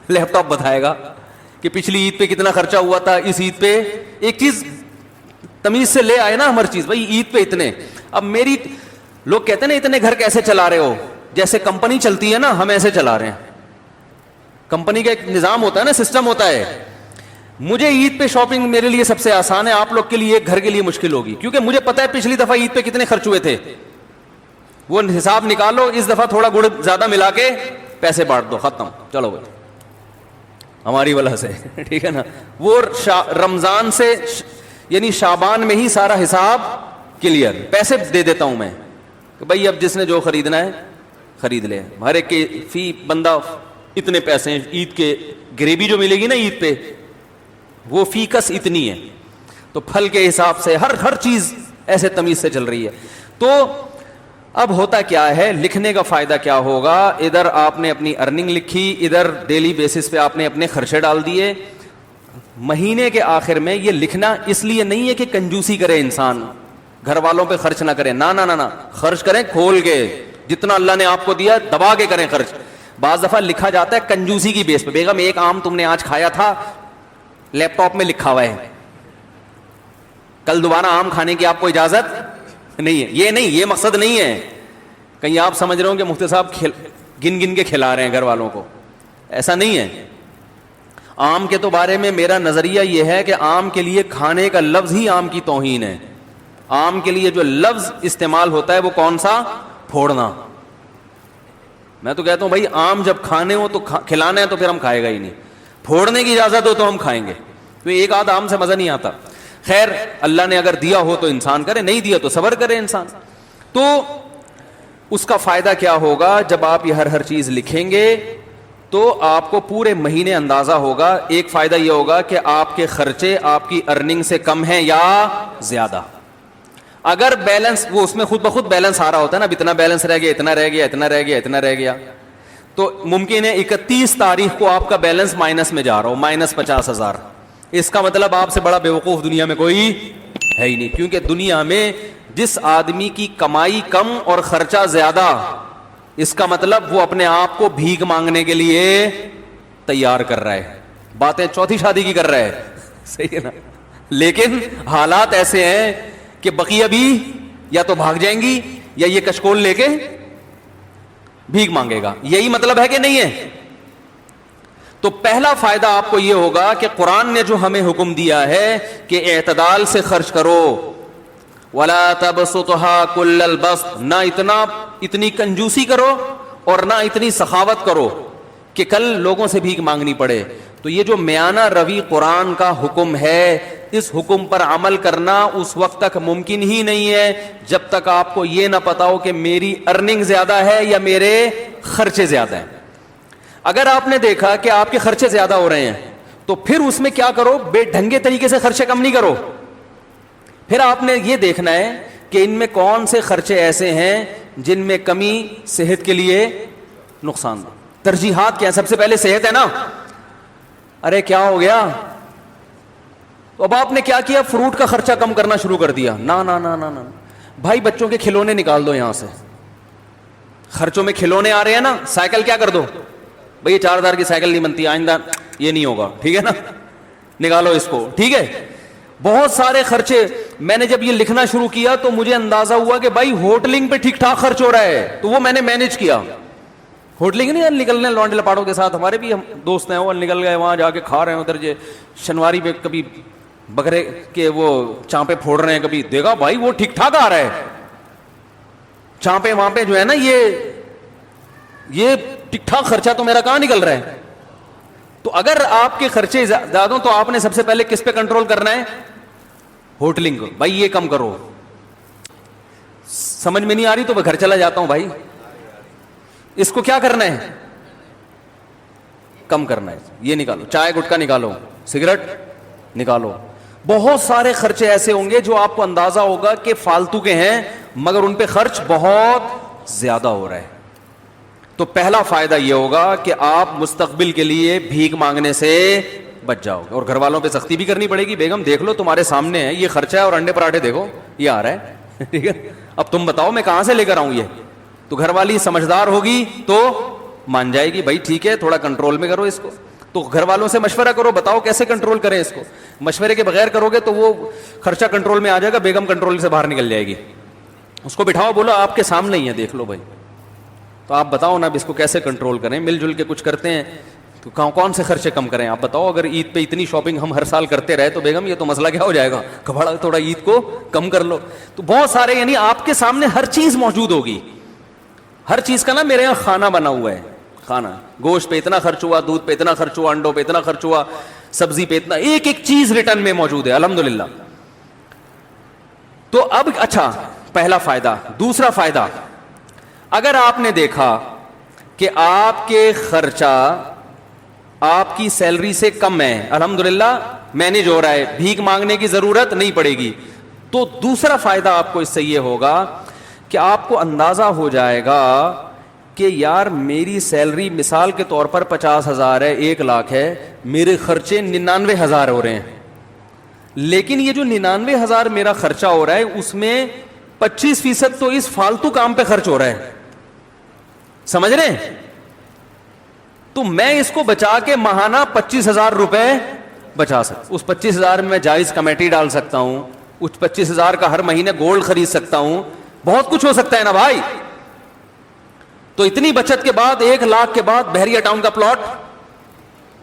لیپ ٹاپ بتائے گا کہ پچھلی عید پہ کتنا خرچہ ہوا تھا, اس عید پہ. ایک چیز تمیز سے لے آئے نا ہر چیز, بھائی عید پہ اتنے. اب میری لوگ کہتے ہیں نا اتنے گھر کیسے چلا رہے ہو, جیسے کمپنی چلتی ہے نا, ہم ایسے چلا رہے ہیں. کمپنی کا ایک نظام ہوتا ہے نا, سسٹم ہوتا ہے. مجھے عید پہ شاپنگ میرے لیے سب سے آسان ہے, آپ لوگ کے لیے ایک گھر کے لیے مشکل ہوگی, کیونکہ مجھے پتا ہے پچھلی دفعہ عید پہ کتنے خرچ ہوئے تھے. وہ حساب نکالو, اس دفعہ تھوڑا گڑ زیادہ ملا کے پیسے بانٹ دو, ختم, چلو بھائی ہماری وجہ سے, ٹھیک ہے نا. وہ رمضان سے یعنی شعبان میں ہی سارا حساب کلیئر. پیسے دے دیتا ہوں میں کہ بھائی اب جس نے جو خریدنا ہے خرید لے, ہر ایک کے فی بندہ اتنے پیسے ہیں. عید کے گریوی جو ملے گی نا عید پہ, وہ فی کس اتنی ہے. تو پھل کے حساب سے ہر چیز ایسے تمیز سے چل رہی ہے. تو اب ہوتا کیا ہے, لکھنے کا فائدہ کیا ہوگا, ادھر آپ نے اپنی ارننگ لکھی, ادھر ڈیلی بیسس پہ آپ نے اپنے خرچے ڈال دیے. مہینے کے آخر میں یہ لکھنا اس لیے نہیں ہے کہ کنجوسی کرے انسان, گھر والوں پہ خرچ نہ کرے, نہ خرچ کریں کھول کے, جتنا اللہ نے آپ کو دیا دبا کے کریں خرچ. بعض دفعہ لکھا جاتا ہے کنجوسی کی بیس پہ, بیگم ایک آم تم نے آج کھایا تھا, لیپ ٹاپ میں لکھا ہوا ہے, کل دوبارہ آم کھانے کی آپ کو اجازت نہیں ہے. یہ نہیں, یہ مقصد نہیں ہے. کہیں آپ سمجھ رہے ہو کہ مفتی صاحب گن کے کھلا رہے ہیں گھر والوں کو, ایسا نہیں ہے. آم کے تو بارے میں میرا نظریہ یہ ہے کہ آم کے لیے کھانے کا لفظ ہی آم کی توہین ہے. آم کے لیے جو لفظ استعمال ہوتا ہے وہ کون سا؟ پھوڑنا. میں تو کہتا ہوں بھائی آم جب کھانے ہو تو کھلانا ہے تو پھر ہم کھائے گا ہی نہیں, پھوڑنے کی اجازت ہو تو ہم کھائیں گے. تو ایک آدھ آم سے مزہ نہیں آتا. خیر اللہ نے اگر دیا ہو تو انسان کرے, نہیں دیا تو صبر کرے انسان. تو اس کا فائدہ کیا ہوگا, جب آپ یہ ہر چیز لکھیں گے تو آپ کو پورے مہینے اندازہ ہوگا. ایک فائدہ یہ ہوگا کہ آپ کے خرچے آپ کی ارننگ سے کم ہیں یا زیادہ. اگر بیلنس, وہ اس میں خود بخود بیلنس آ رہا ہوتا ہے نا, اتنا بیلنس رہ گیا, اتنا رہ گیا, اتنا رہ گیا, اتنا رہ گیا, تو ممکن ہے 31 تاریخ کو آپ کا بیلنس مائنس میں جا رہا ہو, -50,000. اس کا مطلب آپ سے بڑا بیوقوف دنیا میں کوئی ہے ہی نہیں, کیونکہ دنیا میں جس آدمی کی کمائی کم اور خرچہ زیادہ، اس کا مطلب وہ اپنے آپ کو بھیک مانگنے کے لیے تیار کر رہا ہے، باتیں چوتھی شادی کی کر رہا ہے، صحیح ہے نا؟ لیکن حالات ایسے ہیں کہ بقیہ بھی یا تو بھاگ جائیں گی یا یہ کشکول لے کے بھیک مانگے گا. یہی مطلب ہے کہ نہیں ہے؟ تو پہلا فائدہ آپ کو یہ ہوگا کہ قرآن نے جو ہمیں حکم دیا ہے کہ اعتدال سے خرچ کرو، وَلَا تَبْسُطْهَا كُلَّ الْبَسْطِ، نہ اتنی کنجوسی کرو اور نہ اتنی سخاوت کرو کہ کل لوگوں سے بھیک مانگنی پڑے. تو یہ جو میانہ روی قرآن کا حکم ہے، اس حکم پر عمل کرنا اس وقت تک ممکن ہی نہیں ہے جب تک آپ کو یہ نہ پتا ہو کہ میری ارننگ زیادہ ہے یا میرے خرچے زیادہ ہیں. اگر آپ نے دیکھا کہ آپ کے خرچے زیادہ ہو رہے ہیں تو پھر اس میں کیا کرو، بے ڈھنگے طریقے سے خرچے کم نہیں کرو. پھر آپ نے یہ دیکھنا ہے کہ ان میں کون سے خرچے ایسے ہیں جن میں کمی صحت کے لیے نقصان دہ. ترجیحات کیا ہے؟ سب سے پہلے صحت ہے نا. ارے کیا ہو گیا؟ تو اب آپ نے کیا کیا؟ فروٹ کا خرچہ کم کرنا شروع کر دیا. نا نا نا نا نا بھائی، بچوں کے کھلونے نکال دو یہاں سے. خرچوں میں کھلونے آ رہے ہیں نا، سائیکل کیا کر دو بھئی، 4,000 کی سائیکل نہیں بنتی آئندہ، یہ نہیں ہوگا، ٹھیک ہے نا، نکالو اس کو، ٹھیک ہے. بہت سارے خرچے. میں نے جب یہ لکھنا شروع کیا تو مجھے اندازہ ہوا کہ بھائی ہوٹلنگ پہ ٹھیک ٹھاک خرچ ہو رہا ہے، تو وہ میں نے مینج کیا. ہوٹلنگ نہیں نکلنے لونڈے لپاڑوں کے ساتھ، ہمارے بھی ہم دوست ہیں، وہ نکل گئے وہاں جا کے کھا رہے ہیں ادھر شنواری پہ، کبھی بکرے کے وہ چانپے پھوڑ رہے ہیں، کبھی دیکھا بھائی وہ ٹھیک ٹھاک آ رہا ہے چانپے وہاں پہ جو ہے نا، یہ ٹھیک ٹھاک خرچہ تو میرا کہاں نکل رہا ہے. تو اگر آپ کے خرچے زیادہ ہوں تو آپ نے سب سے پہلے کس پہ کنٹرول کرنا ہے؟ ہوٹلنگ کو. بھائی یہ کم کرو. سمجھ میں نہیں آ رہی تو میں گھر چلا جاتا ہوں. بھائی اس کو کیا کرنا ہے؟ کم کرنا ہے. یہ نکالو، چائے گٹکا نکالو، سگریٹ نکالو. بہت سارے خرچے ایسے ہوں گے جو آپ کو اندازہ ہوگا کہ فالتو کے ہیں مگر ان پہ خرچ بہت زیادہ ہو رہا ہے. تو پہلا فائدہ یہ ہوگا کہ آپ مستقبل کے لیے بھیک مانگنے سے بچ جاؤ گے. اور گھر والوں پہ سختی بھی کرنی پڑے گی. بیگم دیکھ لو تمہارے سامنے ہے یہ خرچہ ہے، اور انڈے پراٹھے دیکھو یہ آ رہا ہے، ٹھیک ہے، اب تم بتاؤ میں کہاں سے لے کر آؤں یہ. تو گھر والی سمجھدار ہوگی تو مان جائے گی، بھائی ٹھیک ہے تھوڑا کنٹرول میں کرو اس کو. تو گھر والوں سے مشورہ کرو، بتاؤ کیسے کنٹرول کریں اس کو. مشورے کے بغیر کرو گے تو وہ خرچہ کنٹرول میں آ جائے گا، بیگم کنٹرول سے باہر نکل جائے گی. اس کو بٹھاؤ، بولو آپ کے سامنے ہی ہے، دیکھ لو بھائی، تو آپ بتاؤ نا اب اس کو کیسے کنٹرول کریں. مل جل کے کچھ کرتے ہیں تو کون سے خرچے کم کریں آپ بتاؤ. اگر عید پہ اتنی شاپنگ ہم ہر سال کرتے رہے تو بیگم یہ تو مسئلہ کیا ہو جائے گا، کباڑا تھوڑا عید کو کم کر لو. تو بہت سارے، یعنی آپ کے سامنے ہر چیز موجود ہوگی. ہر چیز کا نا میرے یہاں کھانا بنا ہوا ہے. کھانا، گوشت پہ اتنا خرچ ہوا، دودھ پہ اتنا خرچ ہوا، انڈوں پہ اتنا خرچ ہوا، سبزی پہ اتنا، ایک ایک چیز ریٹرن میں موجود ہے الحمدللہ. تو اب اچھا، پہلا فائدہ. دوسرا فائدہ، اگر آپ نے دیکھا کہ آپ کے خرچہ آپ کی سیلری سے کم ہے، الحمدللہ مینج ہو رہا ہے، بھیک مانگنے کی ضرورت نہیں پڑے گی، تو دوسرا فائدہ آپ کو اس سے یہ ہوگا کہ آپ کو اندازہ ہو جائے گا کہ یار میری سیلری مثال کے طور پر 50,000 ہے، 1,00,000 ہے، میرے خرچے 99,000 ہو رہے ہیں. لیکن یہ جو 99,000 میرا خرچہ ہو رہا ہے اس میں 25% تو اس فالتو کام پہ خرچ ہو رہا ہے. سمجھ رہے ہیں؟ تو میں اس کو بچا کے ماہانہ 25,000 روپے بچا سکتا. اس 25,000 میں جائز کمیٹی ڈال سکتا ہوں، اس 25,000 کا ہر مہینے گولڈ خرید سکتا ہوں، بہت کچھ ہو سکتا ہے نا بھائی. تو اتنی بچت کے بعد 1,00,000 کے بعد بحریہ ٹاؤن کا پلاٹ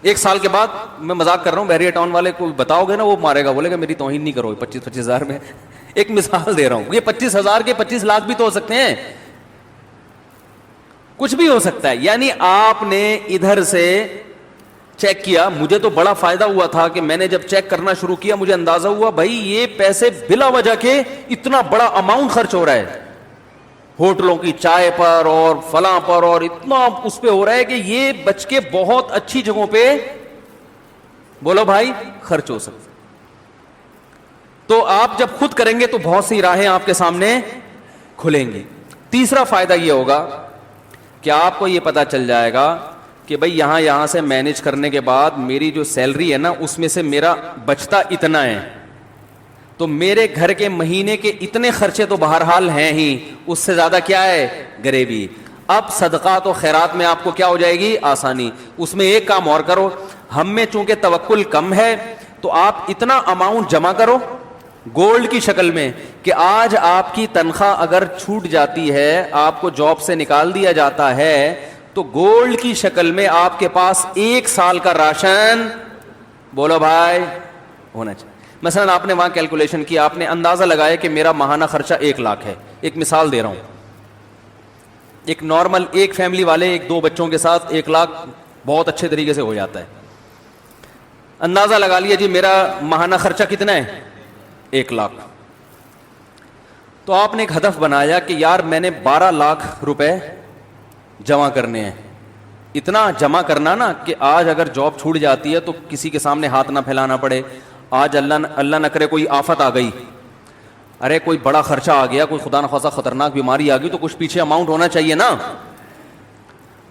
1 سال کے بعد، میں مذاق کر رہا ہوں، بحریہ ٹاؤن والے کو بتاؤ گے نا وہ مارے گا، بولے گا میری توہین نہیں کرو. 25,000 میں ایک مثال دے رہا ہوں، یہ 25,000 کے 25,00,000 بھی تو ہو سکتے ہیں، کچھ بھی ہو سکتا ہے. یعنی آپ نے ادھر سے چیک کیا. مجھے تو بڑا فائدہ ہوا تھا کہ میں نے جب چیک کرنا شروع کیا مجھے اندازہ ہوا بھائی یہ پیسے بلا وجہ کے اتنا بڑا اماؤنٹ خرچ ہو رہا ہے ہوٹلوں کی چائے پر اور فلاں پر، اور اتنا اس پہ ہو رہا ہے کہ یہ بچ کے بہت اچھی جگہوں پہ بولو بھائی خرچ ہو سکتا. تو آپ جب خود کریں گے تو بہت سی راہیں آپ کے سامنے کھلیں گی. تیسرا فائدہ یہ ہوگا کہ آپ کو یہ پتا چل جائے گا کہ بھئی یہاں سے مینج کرنے کے بعد میری جو سیلری ہے نا اس میں سے میرا بچتا اتنا ہے. تو میرے گھر کے مہینے کے اتنے خرچے تو بہرحال ہیں ہی, اس سے زیادہ کیا ہے, غریبی. اب صدقات و خیرات میں آپ کو کیا ہو جائے گی, آسانی. اس میں ایک کام اور کرو, ہم میں چونکہ توکل کم ہے تو آپ اتنا اماؤنٹ جمع کرو گولڈ کی شکل میں کہ آج آپ کی تنخواہ اگر چھوٹ جاتی ہے, آپ کو جاب سے نکال دیا جاتا ہے, تو گولڈ کی شکل میں آپ کے پاس 1 سال کا راشن, بولو بھائی, ہونا چاہیے. مثلا آپ نے وہاں کیلکولیشن کی, آپ نے اندازہ لگایا کہ میرا ماہانہ خرچہ 1 لاکھ ہے. ایک مثال دے رہا ہوں, ایک نارمل ایک فیملی والے 1-2 بچوں کے ساتھ 1 لاکھ بہت اچھے طریقے سے ہو جاتا ہے. اندازہ لگا لیا جی میرا ماہانہ خرچہ کتنا ہے, 1 لاکھ. تو آپ نے ایک ہدف بنایا کہ یار میں نے 12 لاکھ روپے جمع کرنے ہیں. اتنا جمع کرنا نا کہ آج اگر جاب چھوٹ جاتی ہے تو کسی کے سامنے ہاتھ نہ پھیلانا پڑے. آج اللہ نہ کرے کوئی آفت آ گئی, ارے کوئی بڑا خرچہ آ گیا, کوئی خدا نخواستہ خطرناک بیماری آ گئی, تو کچھ پیچھے اماؤنٹ ہونا چاہیے نا.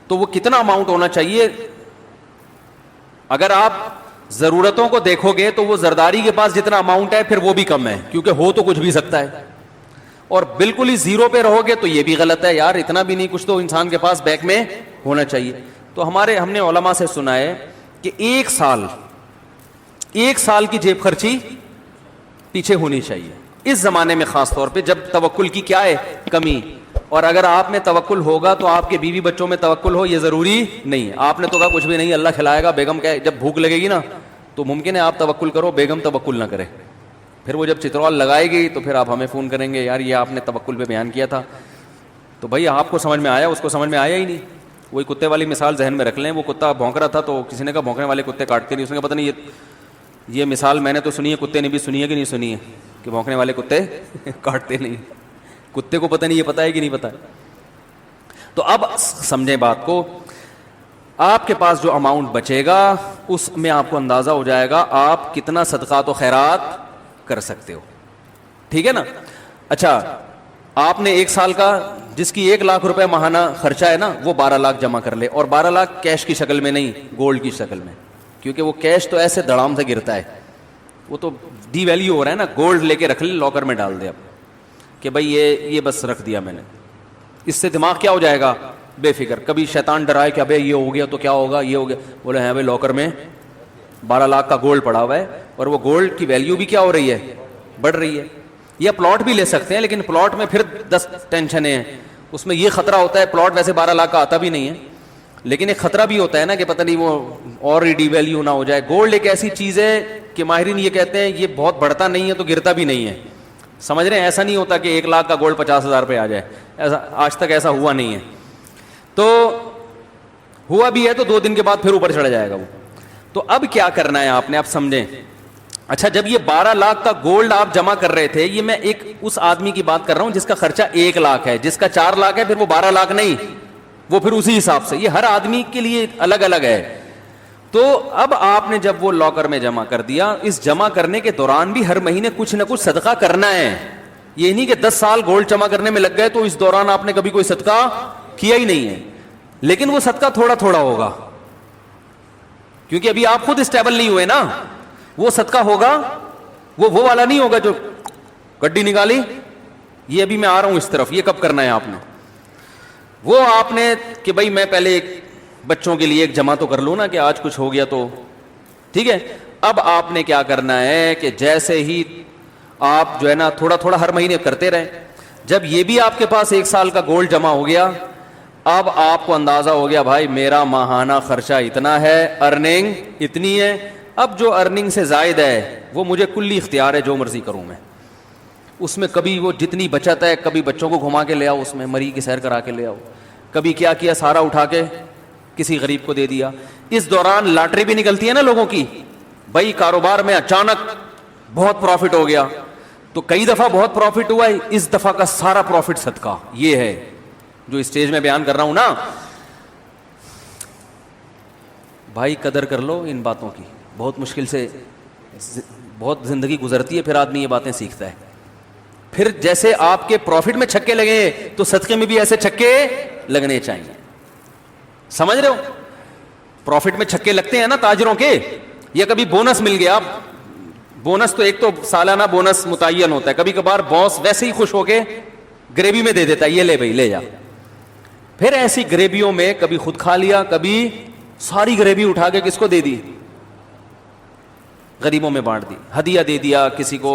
تو وہ کتنا اماؤنٹ ہونا چاہیے؟ اگر آپ ضرورتوں کو دیکھو گے تو وہ زرداری کے پاس جتنا اماؤنٹ ہے پھر وہ بھی کم ہے, کیونکہ ہو تو کچھ بھی سکتا ہے. اور بالکل ہی زیرو پہ رہو گے تو یہ بھی غلط ہے, یار اتنا بھی نہیں, کچھ تو انسان کے پاس بیک میں ہونا چاہیے. تو ہم نے علماء سے سنا ہے کہ 1 سال کی جیب خرچی پیچھے ہونی چاہیے اس زمانے میں, خاص طور پہ جب توکل کی کیا ہے, کمی. اور اگر آپ میں توکل ہوگا تو آپ کے بیوی بچوں میں توکل ہو, یہ ضروری نہیں. آپ نے تو کہا کچھ بھی نہیں, اللہ کھلائے گا, بیگم کہ جب بھوک لگے گی نا تو ممکن ہے آپ توکل کرو, بیگم توکل نہ کرے. پھر وہ جب چترال لگائے گی تو پھر آپ ہمیں فون کریں گے, یار یہ آپ نے توکل پہ بیان کیا تھا. تو بھائی آپ کو سمجھ میں آیا, اس کو سمجھ میں آیا ہی نہیں. وہی کتے والی مثال ذہن میں رکھ لیں, وہ کتا بھونک رہا تھا تو کسی نے کہا بھونکنے والے کتے کاٹتے نہیں. اس نے کہا پتہ نہیں یہ مثال میں نے تو سنی ہے, کتے نے بھی سنی ہے کہ نہیں سنی ہے, کہ بھونکنے والے کتے کاٹتے نہیں. کتے کو پتہ نہیں یہ پتہ ہے کہ نہیں پتہ ہے. تو اب سمجھیں بات کو, آپ کے پاس جو اماؤنٹ بچے گا اس میں آپ کو اندازہ ہو جائے گا آپ کتنا صدقات و خیرات کر سکتے ہو. ٹھیک ہے نا. اچھا, آپ نے 1 سال کا جس کی 1 لاکھ روپے ماہانہ خرچہ ہے نا, وہ 12 لاکھ جمع کر لے. اور 12 لاکھ کیش کی شکل میں نہیں, گولڈ کی شکل میں, کیونکہ وہ کیش تو ایسے دڑام سے گرتا ہے, وہ تو ڈی ویلیو ہو رہا ہے نا. گولڈ لے کے رکھ لے, لاکر میں ڈال دے اب کہ بھائی یہ بس رکھ دیا میں نے. اس سے دماغ کیا ہو جائے گا, بے فکر. کبھی شیطان ڈرائے کہ ابے یہ ہو گیا تو کیا ہوگا, یہ ہو گیا, بولے ہیں بھائی لاکر میں 12 لاکھ کا گولڈ پڑا ہوا ہے, اور وہ گولڈ کی ویلیو بھی کیا ہو رہی ہے, بڑھ رہی ہے. یا پلاٹ بھی لے سکتے ہیں, لیکن پلاٹ میں پھر 10 ٹینشنیں ہیں. اس میں یہ خطرہ ہوتا ہے, پلاٹ ویسے 12 لاکھ کا آتا بھی نہیں ہے, لیکن ایک خطرہ بھی ہوتا ہے نا کہ پتہ نہیں وہ اور ڈی ویلیو نہ ہو جائے. گولڈ ایک ایسی چیز ہے کہ ماہرین یہ کہتے ہیں یہ بہت بڑھتا نہیں ہے تو گرتا بھی نہیں ہے. سمجھ رہے ہیں, ایسا نہیں ہوتا کہ 1 لاکھ کا گولڈ 50,000 پہ آ جائے, ایسا آج تک ایسا ہوا نہیں ہے. تو ہوا بھی ہے تو 2 دن کے بعد پھر اوپر چڑھ جائے گا وہ. تو اب کیا کرنا ہے آپ نے, آپ سمجھیں. اچھا, جب یہ 12 لاکھ کا گولڈ آپ جمع کر رہے تھے, یہ میں ایک اس آدمی کی بات کر رہا ہوں جس کا خرچہ 1 لاکھ ہے, جس کا 4 لاکھ ہے پھر وہ 12 لاکھ نہیں, وہ پھر اسی حساب سے. یہ ہر آدمی کے لیے الگ الگ ہے. تو اب آپ نے جب وہ لاکر میں جمع کر دیا, اس جمع کرنے کے دوران بھی ہر مہینے کچھ نہ کچھ صدقہ کرنا ہے. یہ نہیں کہ 10 سال گولڈ جمع کرنے میں لگ گئے تو اس دوران آپ نے کبھی کوئی صدقہ کیا ہی نہیں ہے. لیکن وہ صدقہ تھوڑا تھوڑا ہوگا, کیونکہ ابھی آپ خود اسٹیبل نہیں ہوئے نا. وہ صدقہ ہوگا, وہ والا نہیں ہوگا جو گڈی نکالی, یہ ابھی میں آ رہا ہوں اس طرف, یہ کب کرنا ہے آپ نے. وہ آپ نے کہ بھائی میں پہلے ایک بچوں کے لیے ایک جمع تو کر لوں نا کہ آج کچھ ہو گیا تو ٹھیک ہے. اب آپ نے کیا کرنا ہے کہ جیسے ہی آپ جو ہے نا تھوڑا تھوڑا ہر مہینے کرتے رہیں, جب یہ بھی آپ کے پاس 1 سال کا گولڈ جمع ہو گیا, اب آپ کو اندازہ ہو گیا بھائی میرا ماہانہ خرچہ اتنا ہے, ارننگ اتنی ہے. اب جو ارننگ سے زائد ہے وہ مجھے کلی اختیار ہے, جو مرضی کروں میں اس میں. کبھی وہ جتنی بچت ہے, کبھی بچوں کو گھما کے لے آؤ, اس میں مری کی سیر کرا کے لے آؤ, کبھی کیا کیا سارا اٹھا کے کسی غریب کو دے دیا. اس دوران لاٹری بھی نکلتی ہے نا لوگوں کی, بھائی کاروبار میں اچانک بہت پروفٹ ہو گیا, تو کئی دفعہ بہت پروفٹ ہوا ہے, اس دفعہ کا سارا پروفٹ صدقہ. یہ ہے جو اسٹیج میں بیان کر رہا ہوں نا. بھائی قدر کر لو ان باتوں کی, بہت مشکل سے بہت زندگی گزرتی ہے, پھر آدمی یہ باتیں سیکھتا ہے. پھر جیسے آپ کے پروفٹ میں چھکے لگے تو صدقے میں بھی ایسے چھکے لگنے چاہیے. سمجھ رہے ہو, پروفٹ میں چھکے لگتے ہیں نا تاجروں کے, یا کبھی بونس مل گیا بونس تو ایک تو سالانہ بونس متعین ہوتا ہے, کبھی کبھار باس ویسے ہی خوش ہو کے گریوی میں دے دیتا ہے, یہ لے بھائی لے جا. پھر ایسی گریویوں میں کبھی خود کھا لیا, کبھی ساری گریوی اٹھا کے کس کو دے دی, غریبوں میں بانٹ دی, ہدیہ دے دیا کسی کو,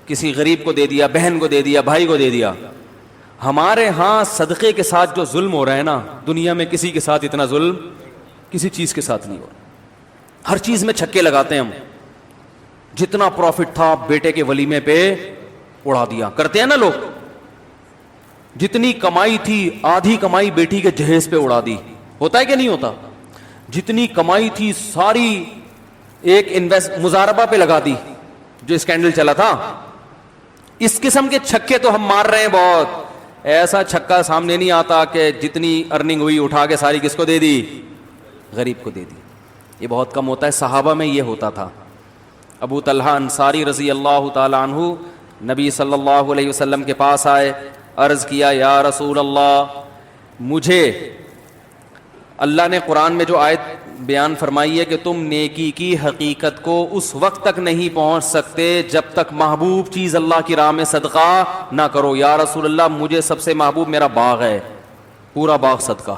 کسی غریب کو دے دیا, بہن کو دے دیا, بھائی کو دے دیا. ہمارے ہاں صدقے کے ساتھ جو ظلم ہو رہا ہے نا, دنیا میں کسی کے ساتھ اتنا ظلم کسی چیز کے ساتھ نہیں ہو رہا. ہر چیز میں چھکے لگاتے ہیں ہم, جتنا پروفٹ تھا بیٹے کے ولیمے پہ اڑا دیا, کرتے ہیں نا لوگ. جتنی کمائی تھی آدھی کمائی بیٹی کے جہیز پہ اڑا دی, ہوتا ہے کہ نہیں ہوتا. جتنی کمائی تھی ساری ایک مزاربہ پہ لگا دی, جو اسکینڈل چلا تھا. اس قسم کے چھکے تو ہم مار رہے ہیں بہت. ایسا چھکا سامنے نہیں آتا کہ جتنی ارننگ ہوئی اٹھا کے ساری کس کو دے دی, غریب کو دے دی. یہ بہت کم ہوتا ہے. صحابہ میں یہ ہوتا تھا. ابو طلحہ انصاری رضی اللہ تعالی عنہ نبی صلی اللہ علیہ وسلم کے پاس آئے, عرض کیا یا رسول اللہ, مجھے اللہ نے قرآن میں جو آیت بیان فرمائی ہے کہ تم نیکی کی حقیقت کو اس وقت تک نہیں پہنچ سکتے جب تک محبوب چیز اللہ کی راہ میں صدقہ نہ کرو. یا رسول اللہ مجھے سب سے محبوب میرا باغ ہے, پورا باغ صدقہ.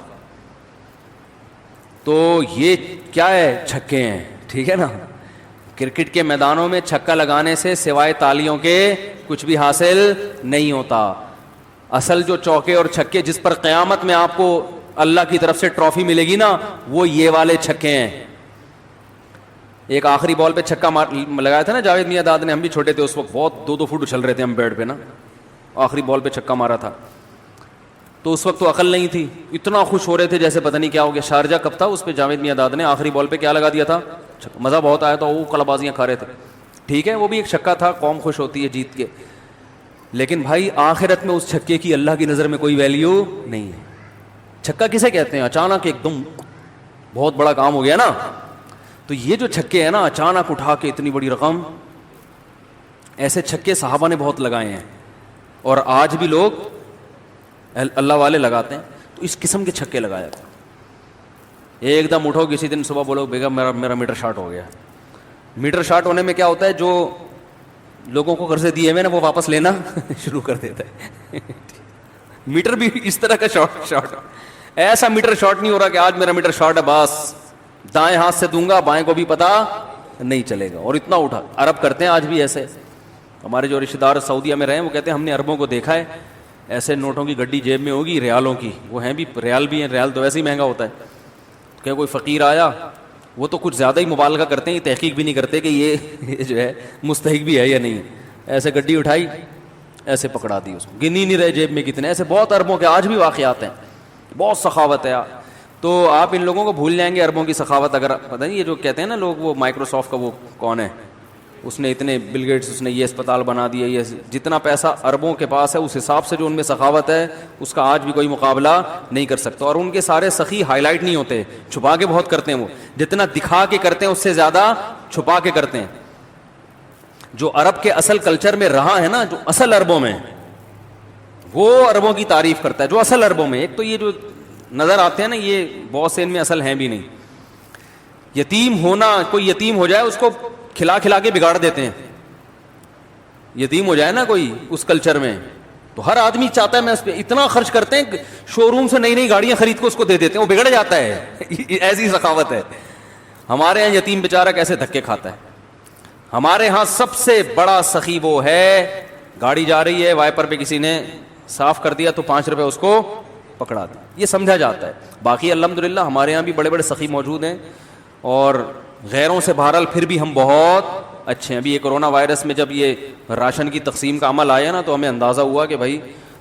تو یہ کیا ہے, چھکے ہیں, ٹھیک ہے نا. کرکٹ کے میدانوں میں چھکا لگانے سے سوائے تالیوں کے کچھ بھی حاصل نہیں ہوتا. اصل جو چوکے اور چھکے جس پر قیامت میں آپ کو اللہ کی طرف سے ٹرافی ملے گی نا, وہ یہ والے چھکے ہیں. ایک آخری بال پہ چھکا لگایا تھا نا جاوید میاں داد نے, ہم بھی چھوٹے تھے اس وقت, بہت 2-2 فٹ اچھل رہے تھے ہم بیڈ پہ نا. آخری بال پہ چھکا مارا تھا تو اس وقت تو عقل نہیں تھی, اتنا خوش ہو رہے تھے جیسے پتہ نہیں کیا ہو گیا. شارجہ کب تھا, اس پہ جاوید میاں داد نے آخری بال پہ کیا لگا دیا تھا, مزہ بہت آیا تھا, وہ کلابازیاں کھا رہے تھے. ٹھیک ہے, وہ بھی ایک چھکا تھا, قوم خوش ہوتی ہے جیت کے. لیکن بھائی آخرت میں اس چھکے کی اللہ کی نظر میں کوئی ویلیو نہیں ہے. چھکا کسے کہتے ہیں, اچانک ایک دم بہت بڑا کام ہو گیا نا. تو یہ جو چھکے ہیں نا, اچانک اٹھا کے اتنی بڑی رقم, ایسے چھکے صحابہ نے بہت لگائے ہیں اور آج بھی لوگ اللہ والے لگاتے ہیں. تو اس قسم کے چھکے لگایا تھا. ایک دم اٹھو کسی دن صبح بولو بیگم میرا میٹر شارٹ ہو گیا. میٹر شارٹ ہونے میں کیا ہوتا ہے, جو لوگوں کو قرضے دیے ہوئے نا وہ واپس لینا شروع کر دیتا ہے. میٹر بھی اس طرح کا شارٹ ایسا میٹر شارٹ نہیں ہو رہا کہ آج میرا میٹر شارٹ ہے بس دائیں ہاتھ سے دوں گا بائیں کو بھی پتا نہیں چلے گا, اور اتنا اٹھا. عرب کرتے ہیں آج بھی ایسے. ہمارے جو رشتے دار سعودیہ میں رہے ہیں وہ کہتے ہیں ہم نے عربوں کو دیکھا ہے, ایسے نوٹوں کی گڈی جیب میں ہوگی ریالوں کی, وہ ہیں بھی ریال بھی ہیں, ریال تو ویسے ہی مہنگا ہوتا ہے. کہ کوئی فقیر آیا, وہ تو کچھ زیادہ ہی مبالغہ کرتے ہیں, یہ تحقیق بھی نہیں کرتے کہ یہ جو ہے مستحق بھی ہے یا نہیں. ایسے گڈی اٹھائی, ایسے پکڑا دی اس کو, گنی نہیں رہے جیب میں کتنے. ایسے بہت عربوں کے آج بھی واقعات ہیں, بہت سخاوت ہے. تو آپ ان لوگوں کو بھول جائیں گے عربوں کی سخاوت. اگر پتہ نہیں یہ جو کہتے ہیں نا لوگ, وہ مائکروسافٹ کا وہ کون ہے, اس نے اتنے بل گیٹس, اس نے یہ اسپتال بنا دیا, یہ جتنا پیسہ عربوں کے پاس ہے اس حساب سے جو ان میں سخاوت ہے اس کا آج بھی کوئی مقابلہ نہیں کر سکتا. اور ان کے سارے سخی ہائی لائٹ نہیں ہوتے, چھپا کے بہت کرتے ہیں. وہ جتنا دکھا کے کرتے ہیں اس سے زیادہ چھپا کے کرتے ہیں. جو عرب کے اصل کلچر میں رہا ہے نا, جو اصل عربوں میں, وہ عربوں کی تعریف کرتا ہے. جو اصل عربوں میں, ایک تو یہ جو نظر آتے ہیں نا یہ بہت سے ان میں اصل ہیں بھی نہیں. یتیم ہونا, کوئی یتیم ہو جائے اس کو کھلا کھلا کے بگاڑ دیتے ہیں. یتیم ہو جائے نا کوئی اس کلچر میں تو ہر آدمی چاہتا ہے میں اس پہ اتنا خرچ کرتے ہیں, شو روم سے نئی نئی گاڑیاں خرید کے اس کو دے دیتے ہیں, وہ بگڑ جاتا ہے. ایسی سخاوت ہے. ہمارے یہاں یتیم بیچارہ کیسے دھکے کھاتا ہے. ہمارے ہاں سب سے بڑا سخی وہ ہے, گاڑی جا رہی ہے وائپر پہ کسی نے صاف کر دیا تو 5 روپے اس کو پکڑا دیا, یہ سمجھا جاتا ہے. باقی الحمدللہ ہمارے یہاں بھی بڑے بڑے سخی موجود ہیں, اور غیروں سے بہرحال پھر بھی ہم بہت اچھے ہیں. ابھی یہ کورونا وائرس میں جب یہ راشن کی تقسیم کا عمل آیا نا تو ہمیں اندازہ ہوا کہ بھائی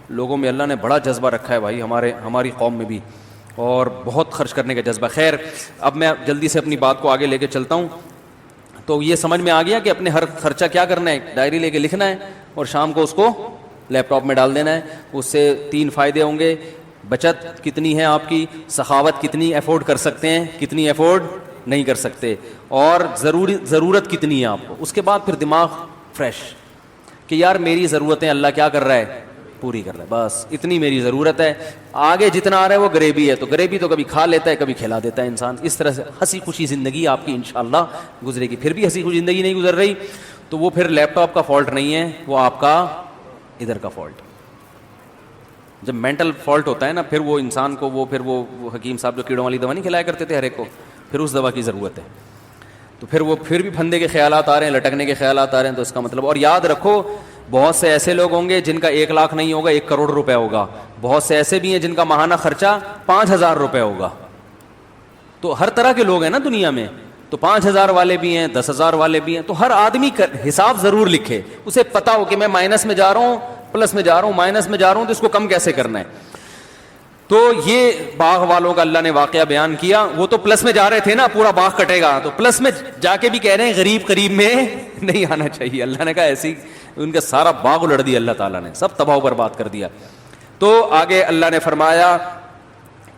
لوگوں میں اللہ نے بڑا جذبہ رکھا ہے بھائی, ہماری قوم میں بھی, اور بہت خرچ کرنے کا جذبہ. خیر اب میں جلدی سے اپنی بات کو آگے لے کے چلتا ہوں. تو یہ سمجھ میں آ گیا کہ اپنے ہر خرچہ کیا کرنا ہے, ڈائری لے کے لکھنا ہے اور شام کو اس کو لیپ ٹاپ میں ڈال دینا ہے. اس سے 3 فائدے ہوں گے. بچت کتنی ہے آپ کی, سخاوت کتنی افورڈ کر سکتے ہیں, کتنی افورڈ نہیں کر سکتے, اور ضرورت کتنی ہے آپ کو. اس کے بعد پھر دماغ فریش کہ یار میری ضرورتیں اللہ کیا کر رہا ہے, پوری کر رہا ہے, بس اتنی میری ضرورت ہے. آگے جتنا آ رہا ہے وہ غریبی ہے, تو غریبی تو کبھی کھا لیتا ہے کبھی کھلا دیتا ہے انسان. اس طرح سے ہنسی خوشی زندگی آپ کی انشاءاللہ گزرے گی. پھر بھی ہنسی خوشی زندگی نہیں گزر رہی تو وہ پھر لیپ ٹاپ کا فالٹ نہیں ہے, وہ آپ کا ادھر کا فالٹ. جب مینٹل فالٹ ہوتا ہے نا, پھر وہ انسان کو وہ حکیم صاحب جو کیڑوں والی دوا نہیں کھلایا کرتے تھے ہر ایک کو, پھر اس دوا کی ضرورت ہے. تو پھر بھی پھندے کے خیالات آ رہے ہیں, لٹکنے کے خیالات آ رہے ہیں, تو اس کا مطلب. اور یاد رکھو بہت سے ایسے لوگ ہوں گے جن کا 1 لاکھ نہیں ہوگا, 1 کروڑ روپے ہوگا. بہت سے ایسے بھی ہیں جن کا ماہانہ خرچہ 5,000 روپے ہوگا. تو ہر طرح کے لوگ ہیں نا دنیا میں, تو 5,000 والے بھی ہیں, 10,000 والے بھی ہیں. تو ہر آدمی حساب ضرور لکھے, اسے پتا ہو کہ میں مائنس میں جا رہا ہوں, پلس میں جا رہا ہوں, مائنس میں جا رہا ہوں, تو اس کو کم کیسے کرنا ہے. تو یہ باغ والوں کا اللہ نے واقعہ بیان کیا. وہ تو پلس میں جا رہے تھے نا, پورا باغ کٹے گا, تو پلس میں جا کے بھی کہہ رہے ہیں غریب قریب میں نہیں آنا چاہیے. اللہ نے کہا ایسی ان کا سارا باغ الٹ دیا اللہ تعالیٰ نے, سب تباہ و برباد کر دیا. تو آگے اللہ نے فرمایا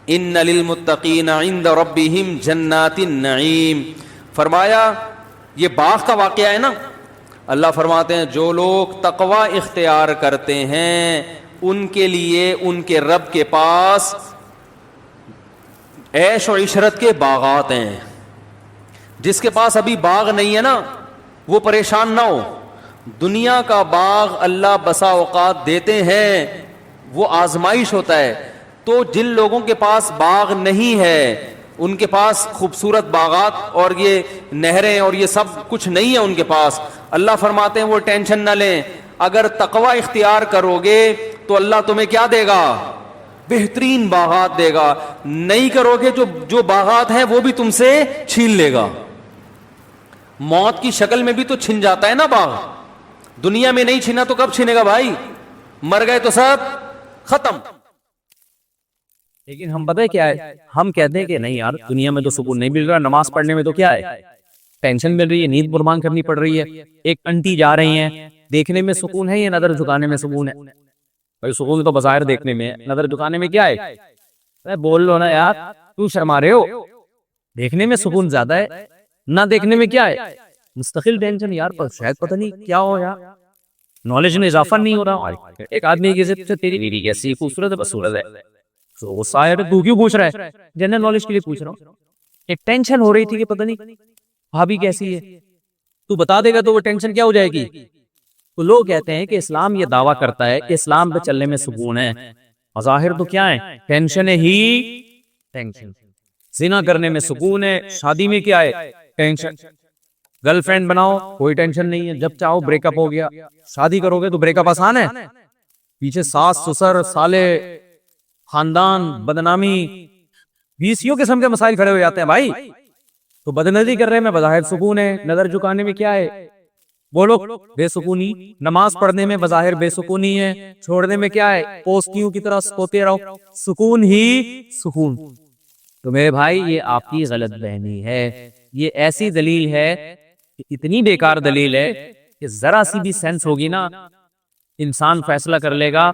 ان للمتقین عند ربہم جنات النعیم. فرمایا یہ باغ کا واقعہ ہے نا, اللہ فرماتے ہیں جو لوگ تقوی اختیار کرتے ہیں ان کے لیے ان کے رب کے پاس عیش و عشرت کے باغات ہیں. جس کے پاس ابھی باغ نہیں ہے نا وہ پریشان نہ ہو. دنیا کا باغ اللہ بسا اوقات دیتے ہیں, وہ آزمائش ہوتا ہے. تو جن لوگوں کے پاس باغ نہیں ہے, ان کے پاس خوبصورت باغات اور یہ نہریں اور یہ سب کچھ نہیں ہے ان کے پاس, اللہ فرماتے ہیں وہ ٹینشن نہ لیں. اگر تقوی اختیار کرو گے تو اللہ تمہیں کیا دے گا, بہترین باغات دے گا. نہیں کرو گے جو باغات ہیں وہ بھی تم سے چھین لے گا. موت کی شکل میں بھی تو چھن جاتا ہے نا باغ, دنیا میں نہیں چھنا تو کب چھنے گا بھائی, مر گئے تو سب ختم. لیکن ہم پتہ ہے کیا ہے, ہم کہتے ہیں کہ نہیں یار دنیا میں تو سکون نہیں مل رہا, نماز پڑھنے میں تو کیا ہے ٹینشن مل رہی ہے, نیند قربان کرنی پڑ رہی ہے. ایک انٹی جا رہی ہیں, دیکھنے میں سکون ہے یا نظر جھکانے میں سکون ہے؟ بھائی سکون تو بظاہر دیکھنے میں ہے, نظر جھکانے میں کیا ہے؟ بول لو نا یار, تو شرما رہے ہو. دیکھنے میں سکون زیادہ ہے, نہ دیکھنے میں کیا ہے مستقل ٹینشن. یار پر شاید پتہ نہیں کیا ہو یار, نالج میں اضافہ نہیں ہو رہا. ایک آدمی کی عزت سے تیری بیوی کیسی خوبصورت ہے, بصورت ہے, تو وہ شاید تو کیوں پوچھ رہا ہے, جنرل نالج کے لیے پوچھ رہا ہوں. ایک ٹینشن ہو رہی تھی کہ پتہ نہیں بھابھی کیسی ہے, تو بتا دے گا تو وہ ٹینشن کیا ہو جائے گی. تو لوگ کہتے ہیں کہ اسلام یہ دعویٰ کرتا ہے کہ اسلام پہ چلنے میں سکون ہے, ظاہر تو کیا ہے ٹینشن ہی ٹینشن. زنا کرنے میں سکون ہے, شادی میں کیا ہے ٹینشن. گرل فرینڈ بناؤ کوئی ٹینشن نہیں ہے, جب چاہو بریک اپ ہو گیا. شادی کرو گے تو بریک اپ آسان ہے, پیچھے ساس سسر سالے خاندان بدنامی 20 قسم کے مسائل کھڑے ہو جاتے ہیں بھائی. تو بدنظری کر رہے میں بظاہر سکون ہے, نظر جھکانے میں کیا ہے بولو بے سکونی. نماز پڑھنے میں بظاہر بے سکونی ہے, چھوڑنے میں کیا ہے پوستیوں کی طرح سوتے رہو, سکون ہی سکون. تو میرے بھائی یہ آپ کی غلط فہمی ہے. یہ ایسی دلیل ہے کہ اتنی بیکار دلیل ہے کہ ذرا سی بھی سینس ہوگی نا انسان فیصلہ کر لے گا.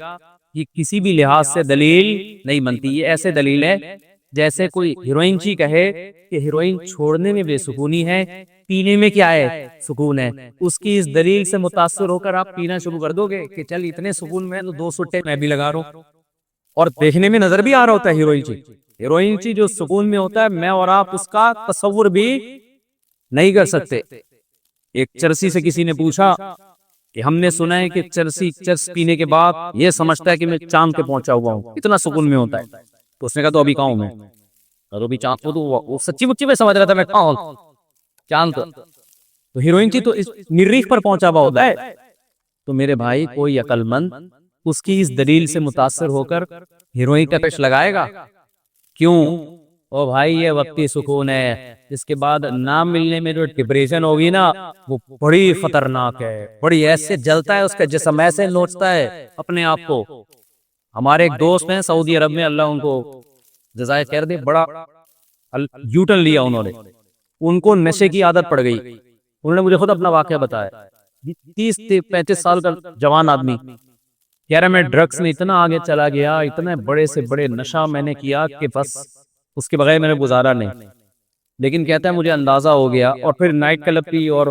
یہ کسی بھی لحاظ سے دلیل نہیں بنتی. یہ ایسے دلیل ہے جیسے کوئی ہیروئن چی کہے کہ ہیروئن چھوڑنے میں بے سکونی ہے, پینے میں کیا ہے سکون ہے. اس کی اس دلیل سے متاثر ہو کر آپ پینا شروع کر دو گے کہ چل اتنے سکون میں تو 2 سٹے میں بھی لگا رہا ہوں. اور دیکھنے میں نظر بھی آ رہا ہوتا ہے ہیروئن چی. ہیروئن چی جو سکون میں ہوتا ہے میں اور آپ اس کا تصور بھی نہیں کر سکتے. ایک چرسی سے کسی نے پوچھا کہ ہم نے سنا ہے کہ چرس پینے کے بعد یہ سمجھتا ہے کہ میں چاند پہ پہنچا ہوا ہوں, اتنا سکون میں ہوتا ہے. تو اس نے کہا تو ابھی کہاں ہوں میں, تو ابھی چاند کو, تو وہ سچی مچی میں سمجھ رہا تھا میں کہاں ہوں چاند کو. تو ہیروئن تھی تو اس مریخ پر پہنچا ہوا ہوتا ہے. تو میرے بھائی کوئی عقل مند اس کی اس دلیل سے متاثر ہو کر ہیروئن کا پیش لگائے گا کیوں؟ او بھائی یہ وقتی سکون ہے, اس کے بعد نام ملنے میں جو ڈپریشن ہوگی نا وہ بڑی خطرناک ہے, بڑی ایسے جلتا ہے اس کا جسم, ایسے نوچتا ہے اپنے آپ کو. ہمارے ایک دوست ہیں سعودی عرب میں, اللہ ان کو جزائے خیر دے, بڑا یوٹن لیا انہوں نے. ان کو نشے کی عادت پڑ گئی. انہوں نے مجھے خود اپنا واقعہ بتایا. 30-35 سال کا جوان آدمی کہہ رہا میں ڈرگس میں اتنا آگے چلا گیا, اتنے بڑے سے بڑے نشہ میں نے کیا کہ بس اس کے بغیر میں نے گزارا نہیں. لیکن کہتا ہے مجھے اندازہ ہو گیا. اور پھر نائٹ کلب کی, اور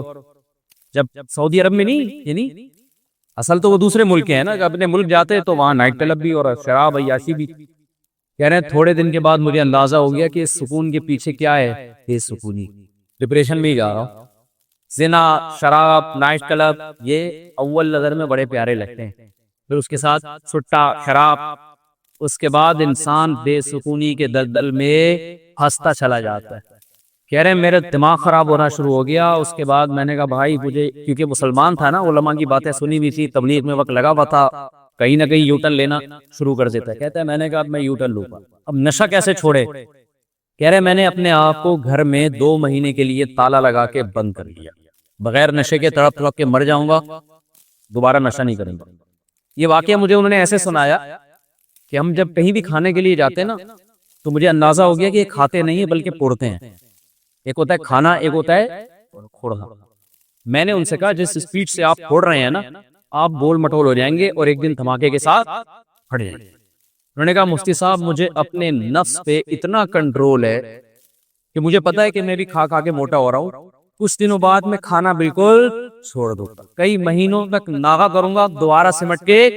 جب سعودی عرب میں نہیں, یعنی اصل تو وہ دوسرے ملک کے ہیں نا, اپنے ملک جاتے تو وہاں نائٹ کلب بھی اور شراب عیاشی بھی. کہہ رہے ہیں تھوڑے دن کے بعد مجھے اندازہ ہو گیا کہ اس سکون کے پیچھے کیا ہے, یہ سکونی ڈپریشن میں ہی جا رہا ہوں. زنا، شراب، نائٹ کلب، یہ اول نظر میں بڑے پیارے لگتے ہیں، پھر اس کے ساتھ سٹا، شراب، اس کے بعد انسان بے سکونی کے دلدل میں پھنستا چلا جاتا ہے۔ کہہ رہے ہیں میرا دماغ خراب ہونا شروع ہو گیا۔ اس کے بعد میں نے کہا بھائی مجھے، کیونکہ مسلمان تھا نا، علماء کی باتیں سنی ہوئی تھی، تبلیغ میں وقت لگا ہوا تھا، کہیں نہ کہیں یوٹن لینا شروع کر دیتا ہے۔ کہتا ہے میں نے کہا اب میں یوٹن لوں گا، اب نشہ کیسے چھوڑے؟ کہہ رہے میں نے اپنے آپ کو گھر میں 2 مہینے کے لیے تالا لگا کے بند کر لیا، بغیر نشے کے تڑپ تڑپ کے مر جاؤں گا، دوبارہ نشہ نہیں کروں گا۔ یہ واقعہ مجھے انہوں نے ایسے سنایا کہ ہم جب کہیں بھی کھانے کے لیے جاتے ہیں نا، تو مجھے اندازہ ہو گیا کہ یہ کھاتے نہیں ہیں بلکہ پوڑتے ہیں۔ ایک ہوتا ہے کھانا، ایک ہوتا ہے پھوڑنا۔ میں نے ان سے کہا جس سپیڈ سے آپ پھوڑ رہے ہیں نا، آپ بول مٹول ہو جائیں گے اور ایک دن دھماکے کے ساتھ پھٹ جائیں گے۔ انہوں نے کہا مفتی صاحب مجھے اپنے نفس پہ اتنا کنٹرول ہے کہ مجھے پتا ہے کہ میں بھی کھا کھا کے موٹا ہو رہا ہوں، کچھ دنوں بعد میں کھانا بالکل چھوڑ دوں گا، کئی مہینوں تک ناغا کروں گا، دوبارہ سمٹ کے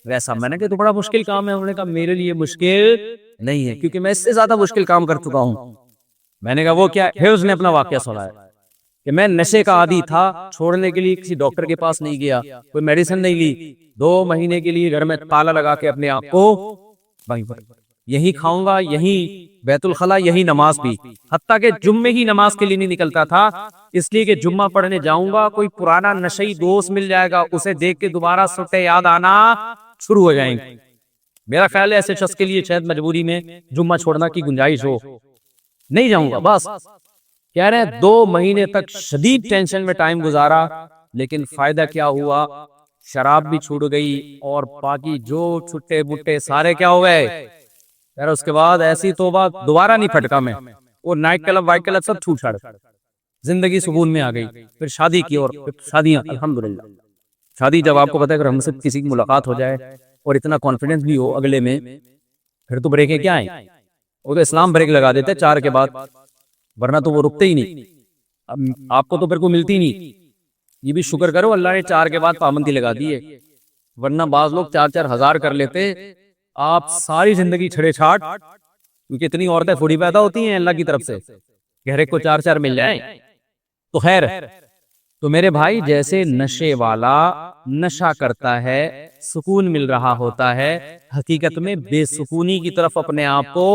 ویسا۔ میں نے کہا تو بڑا مشکل کام ہے۔ انہوں نے کہا میرے لیے مشکل نہیں ہے، کیونکہ میں اس سے زیادہ مشکل کام کر چکا ہوں۔ میں نے کہا وہ کیا ہے؟ اس نے اپنا واقعہ سنایا کہ میں نشے کا عادی تھا، چھوڑنے کے لیے کسی ڈاکٹر کے پاس نہیں گیا، کوئی میڈیسن نہیں لی، 2 مہینے کے لیے گھر میں تالا لگا کے اپنے آپ کو یہی کھاؤں گا، یہی بیت الخلا، یہی نماز بھی، حتیٰ کہ جمعے ہی نماز کے لیے نہیں نکلتا تھا، اس لیے کہ جمعہ پڑھنے جاؤں گا، کوئی پرانا نشئی دوست مل جائے گا، اسے دیکھ کے دوبارہ سٹے یاد آنا شروع ہو جائیں گے۔ میرا خیال ہے ایسے شخص کے لیے شاید مجبوری میں جمعہ چھوڑنا کی گنجائش ہو، نہیں جاؤں گا بس۔ کہہ رہے ہیں 2 مہینے تک شدید ٹینشن میں ٹائم گزارا، لیکن فائدہ کیا ہوا؟ شراب بھی چھوٹ گئی اور باقی جو چھٹے بٹے سارے کیا ہو گئے۔ یار اس کے بعد ایسی توبہ دوبارہ نہیں پھٹکا میں، وہ نائٹ کلب وائٹ کلب سب چھوٹ چھاڑ، زندگی سکون میں آ گئی۔ پھر شادی کی، اور شادیاں الحمدللہ، شادی جب آپ کو پتا ہے کہ ہم سے کسی کی ملاقات ہو جائے اور اتنا کانفیڈنس بھی ہو اگلے میں، پھر تو بریکیں کیا ہیں، وہ تو اسلام بریک لگا دیتے 4 کے بعد، ورنہ تو وہ رکتے ہی نہیں۔ اب آپ کو تو پھر کوئی ملتی نہیں، یہ بھی شکر کرو اللہ نے 4 کے بعد پابندی لگا دی ہے، ورنہ بعض لوگ 4-4 ہزار کر لیتے، آپ ساری زندگی چھڑے چھاٹ، کیونکہ اتنی عورتیں تھوڑی پیدا ہوتی ہیں اللہ کی طرف سے، گہرے کو 4-4 مل جائیں تو خیر۔ تو میرے بھائی جیسے نشے والا نشہ کرتا ہے، سکون مل رہا ہوتا ہے، حقیقت میں بے سکونی کی طرف اپنے آپ کو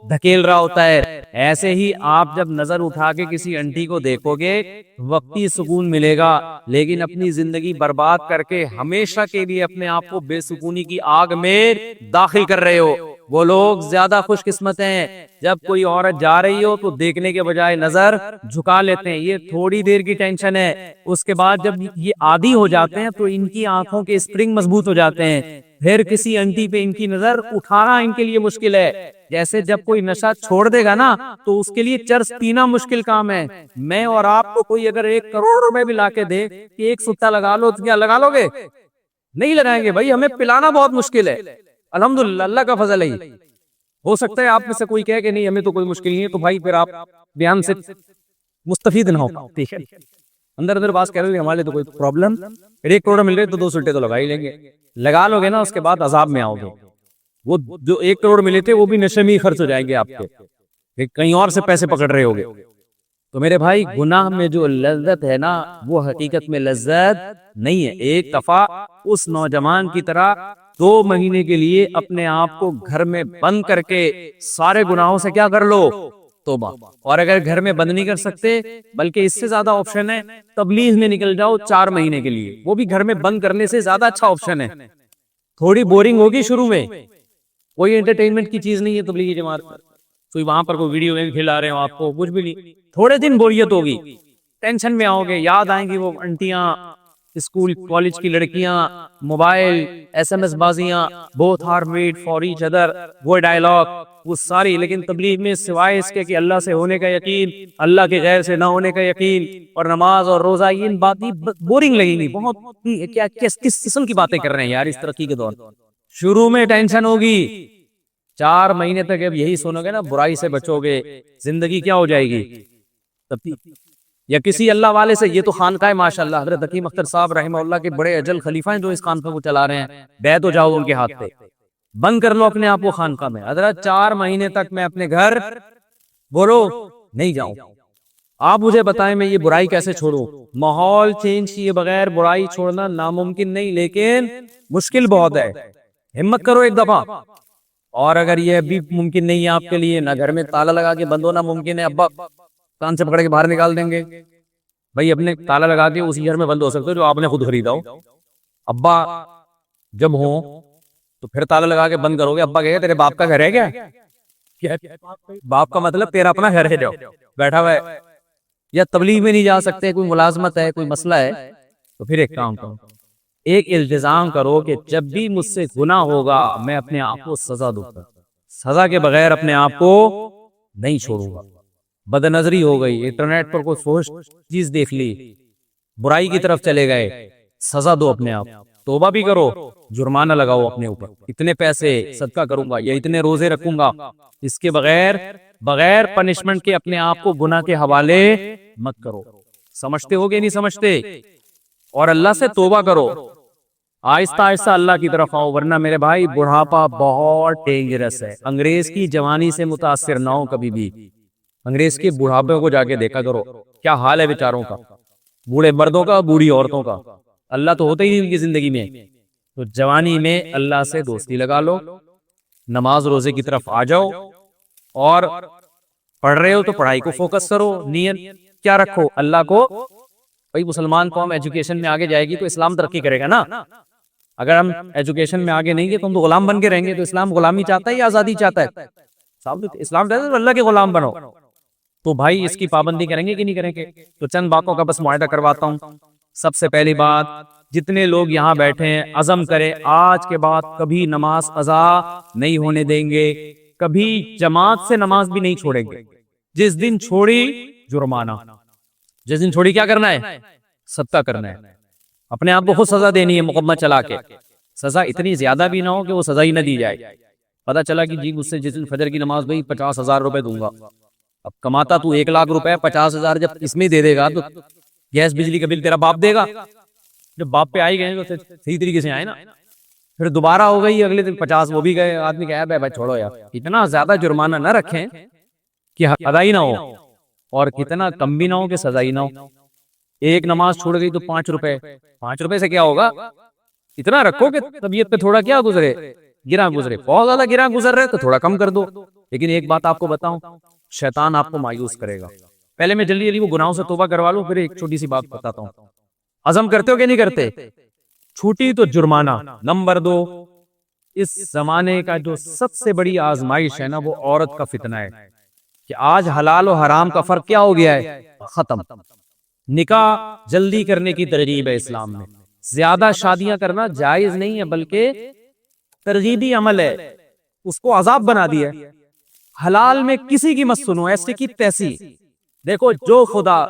دھکیل رہا ہوتا ہے، ایسے ہی آپ جب نظر اٹھا کے کسی انٹی کو دیکھو گے وقتی سکون ملے گا، لیکن اپنی زندگی برباد کر کے ہمیشہ کے لیے اپنے آپ کو بے سکونی کی آگ میں داخل کر رہے ہو۔ وہ لوگ زیادہ خوش قسمت ہیں جب کوئی عورت جا رہی ہو تو دیکھنے کے بجائے نظر جھکا لیتے ہیں، یہ تھوڑی دیر کی ٹینشن ہے، اس کے بعد جب یہ عادی ہو جاتے ہیں تو ان کی آنکھوں کے اسپرنگ مضبوط ہو جاتے ہیں، پھر کسی انٹی پہ ان کی نظر اٹھانا ان کے لیے مشکل ہے۔ جیسے جب کوئی نشہ چھوڑ دے گا نا تو اس کے لیے چرس پینا مشکل کام ہے۔ میں اور آپ کو کوئی اگر 1 کروڑ روپے بھی لا کے دے کہ ایک ستا لگا لو تو کیا لگا لو گے؟ نہیں لگائیں گے بھائی، ہمیں پلانا بہت مشکل ہے۔ الحمدللہ اللہ کا فضل ہے۔ ہو سکتا ہے آپ میں سے کوئی کہے کہ نہیں ہمیں تو کوئی مشکل نہیں ہے، تو بھائی پھر آپ بیان سے مستفید نہ ہو، ٹھیک ہے؟ اندر باز کہہ رہے ہیں ہمارے لیے تو کوئی پرابلم، 1 کروڑ مل رہے تو 2 سلٹے تو لگا ہی لیں گے، لگا لو گے نا اس کے بعد عذاب میں آؤ گے۔ وہ جو 1 کروڑ ملے تھے وہ بھی نشے میں ہی خرچ ہو جائیں گے آپ کے، کہیں اور سے پیسے پکڑ رہے ہوگے۔ تو میرے بھائی گناہ میں جو لذت ہے نا وہ حقیقت میں لذت نہیں ہے۔ ایک دفعہ اس نوجوان کی طرح 2 مہینے کے لیے اپنے آپ کو گھر میں بند کر کے سارے گناہوں سے کیا کر لو؟ توبہ۔ اور اگر گھر میں بند نہیں کر سکتے بلکہ اس سے زیادہ آپشن ہے، تبلیغ میں نکل جاؤ 4 مہینے کے لیے، وہ بھی گھر میں بند کرنے سے زیادہ اچھا آپشن ہے۔ تھوڑی بورنگ ہوگی شروع میں، کوئی انٹرٹینمنٹ کی چیز نہیں ہے تبلیغی جماعت پر، کوئی وہاں پر کوئی ویڈیو گیم کھلا رہے ہو آپ کو، کچھ بھی نہیں، تھوڑے دن بوریت ہوگی، ٹینشن میں آؤ گے، یاد آئیں گی وہ انٹیاں، اسکول کالج کی لڑکیاں، mobile, SMS بازیاں، both are made for each other، وہ ڈائلاگ، وہ ساری۔ لیکن تبلیغ میں سوائے اس کے کہ اللہ سے ہونے کا یقین، اللہ کے غیر سے نہ ہونے کا یقین، اور نماز اور روزہ، یہ باتیں بورنگ لگیں گی بہت۔ کیا کس قسم کی باتیں کر رہے ہیں یار اس ترقی کے دور؟ شروع میں ٹینشن ہوگی، 4 مہینے تک اب یہی سنو گے نا، برائی سے بچو گے، زندگی کیا ہو جائے گی؟ یا کسی اللہ والے سے، یہ تو خانقاہ ماشاءاللہ حضرت حکیم اختر صاحب رحمہ اللہ کے بڑے اجل خلیفہ ہیں جو اس خانقاہ کو چلا رہے ہیں، بیعت ہو جاؤ ان کے ہاتھ پہ، بند کر لو اپنے آپ کو خانقاہ میں۔ حضرت 4 مہینے تک میں اپنے گھر بولو نہیں جاؤں، آپ مجھے بتائیں میں یہ برائی کیسے چھوڑوں؟ ماحول چینج کیے بغیر برائی چھوڑنا ناممکن نہیں، لیکن مشکل بہت ہے۔ ہمت کرو ایک دفعہ، اور اگر یہ ابھی ممکن نہیں ہے آپ کے لیے، نہ گھر میں تالا لگا کے بند ہونا ممکن ہے، ابا کان سے پکڑ کے باہر نکال دیں گے، بھائی اپنے تالا لگا کے اسی گھر میں بند ہو سکتے ہو جو آپ نے خود خریدا ہو۔ ابا جب ہو تو پھر تالا لگا کے بند کرو گے؟ ابا کہے تیرے باپ کا گھر ہے کیا؟ باپ کا مطلب تیرا اپنا گھر ہے جو بیٹھا ہوا ہے، یا تبلیغ میں نہیں جا سکتے، کوئی ملازمت ہے، کوئی مسئلہ ہے، تو پھر ایک کام کرو، ایک التزام کرو کہ جب بھی مجھ سے گناہ ہوگا میں اپنے آپ کو سزا دوں گا، سزا کے بغیر اپنے آپ کو نہیں چھوڑوں گا۔ بد نظری ہو گئی، انٹرنیٹ پر کوئی فحش چیز دیکھ لی، برائی کی طرف چلے گئے، سزا دو اپنے آپ، توبہ بھی کرو، جرمانہ لگاؤ اپنے اوپر، اتنے پیسے صدقہ کروں گا یا اتنے روزے رکھوں گا، اس کے بغیر پنشمنٹ کے اپنے آپ کو گناہ کے حوالے مت کرو۔ سمجھتے ہو کہ نہیں سمجھتے؟ اور اللہ سے توبہ کرو، آہستہ آہستہ اللہ کی طرف آؤ، ورنہ میرے بھائی بڑھاپا بہت ڈینجرس ہے۔ انگریز کی جوانی سے متاثر نہ ہو کبھی بھی، انگریز کے بڑھاپے کو جا کے دیکھا کرو، کیا حال ہے بیچاروں کا، بوڑھے مردوں کا، بوڑھی عورتوں کا، اللہ تو ہوتا ہی نہیں ان کی زندگی میں۔ تو جوانی میں اللہ سے دوستی لگا لو، نماز روزے کی طرف آ جاؤ، اور پڑھ رہے ہو تو پڑھائی کو فوکس کرو، نیت کیا رکھو؟ اللہ کو۔ بھائی مسلمان قوم ایجوکیشن میں آگے جائے گی تو اسلام ترقی کرے گا نا۔ اگر ہم ایجوکیشن میں آگے نہیں گے تو ہم تو غلام بن کے رہیں گے۔ تو اسلام غلامی چاہتا ہے یا آزادی چاہتا ہے؟ اسلام چاہتا ہے تو اللہ کے غلام بنو۔ تو بھائی اس کی پابندی کریں گے کہ نہیں کریں گے؟ تو چند باتوں کا بس معاہدہ کرواتا ہوں۔ سب سے پہلی بات، جتنے لوگ یہاں بیٹھے ہیں عزم کریں آج کے بعد کبھی نماز قضا نہیں ہونے دیں گے، کبھی جماعت سے نماز بھی نہیں چھوڑیں گے۔ جس دن چھوڑی جرمانہ، جس دن چھوڑی کیا کرنا ہے؟ صدقہ کرنا ہے، اپنے آپ کو خود سزا دینی ہے مقدمہ چلا کے۔ سزا اتنی زیادہ بھی نہ ہو کہ وہ سزا ہی نہ دی جائے۔ پتا چلا کہ جی مجھ سے جس دن فجر کی نماز بھائی 50,000 روپے دوں گا، اب کماتا تو 1,00,000 روپے، 50,000 جب اس میں دے دے گا تو گیس بجلی کا بل تیرا باپ دے گا۔ جب باپ پہ آئی گئے تو صحیح طریقے سے آئے نا، پھر دوبارہ ہو گئی اگلے دن 50 وہ بھی گئے، آدمی کہا بھائی چھوڑو یار، اتنا زیادہ جرمانہ نہ رکھیں کہ ادا ہی نہ ہو، اور کتنا کم بھی نہ ہو کہ سزا ہی نہ ہو۔ ایک نماز چھوڑ گئی تو 5 روپے، 5 روپے سے کیا ہوگا؟ اتنا رکھو کہ طبیعت پہ تھوڑا کیا گزرے، گرا گزرے، بہت زیادہ گرا گزر رہے تو تھوڑا کم کر دو۔ لیکن ایک بات آپ کو بتاؤں، شیطان آپ کو مایوس کرے گا۔ پہلے میں جلدی وہ گناہوں سے توبہ کروا لوں، پھر ایک چھوٹی سی بات بتاتا ہوں۔ عزم کرتے ہو کہ نہیں کرتے؟ چھوٹی تو جرمانہ۔ نمبر 2، اس زمانے کا جو سب سے بڑی آزمائش ہے نا وہ عورت کا فتنہ ہے، کہ آج حلال و حرام کا فرق کیا ہو گیا ہے؟ ختم۔ نکاح جلدی کرنے کی ترغیب ہے اسلام میں، زیادہ شادیاں کرنا جائز نہیں ہے بلکہ ترغیبی عمل ہے، اس کو عذاب بنا دیا ہے۔ حلال میں کسی کی مت سنو، ایسے کی تیسی۔ دیکھو جو خدا،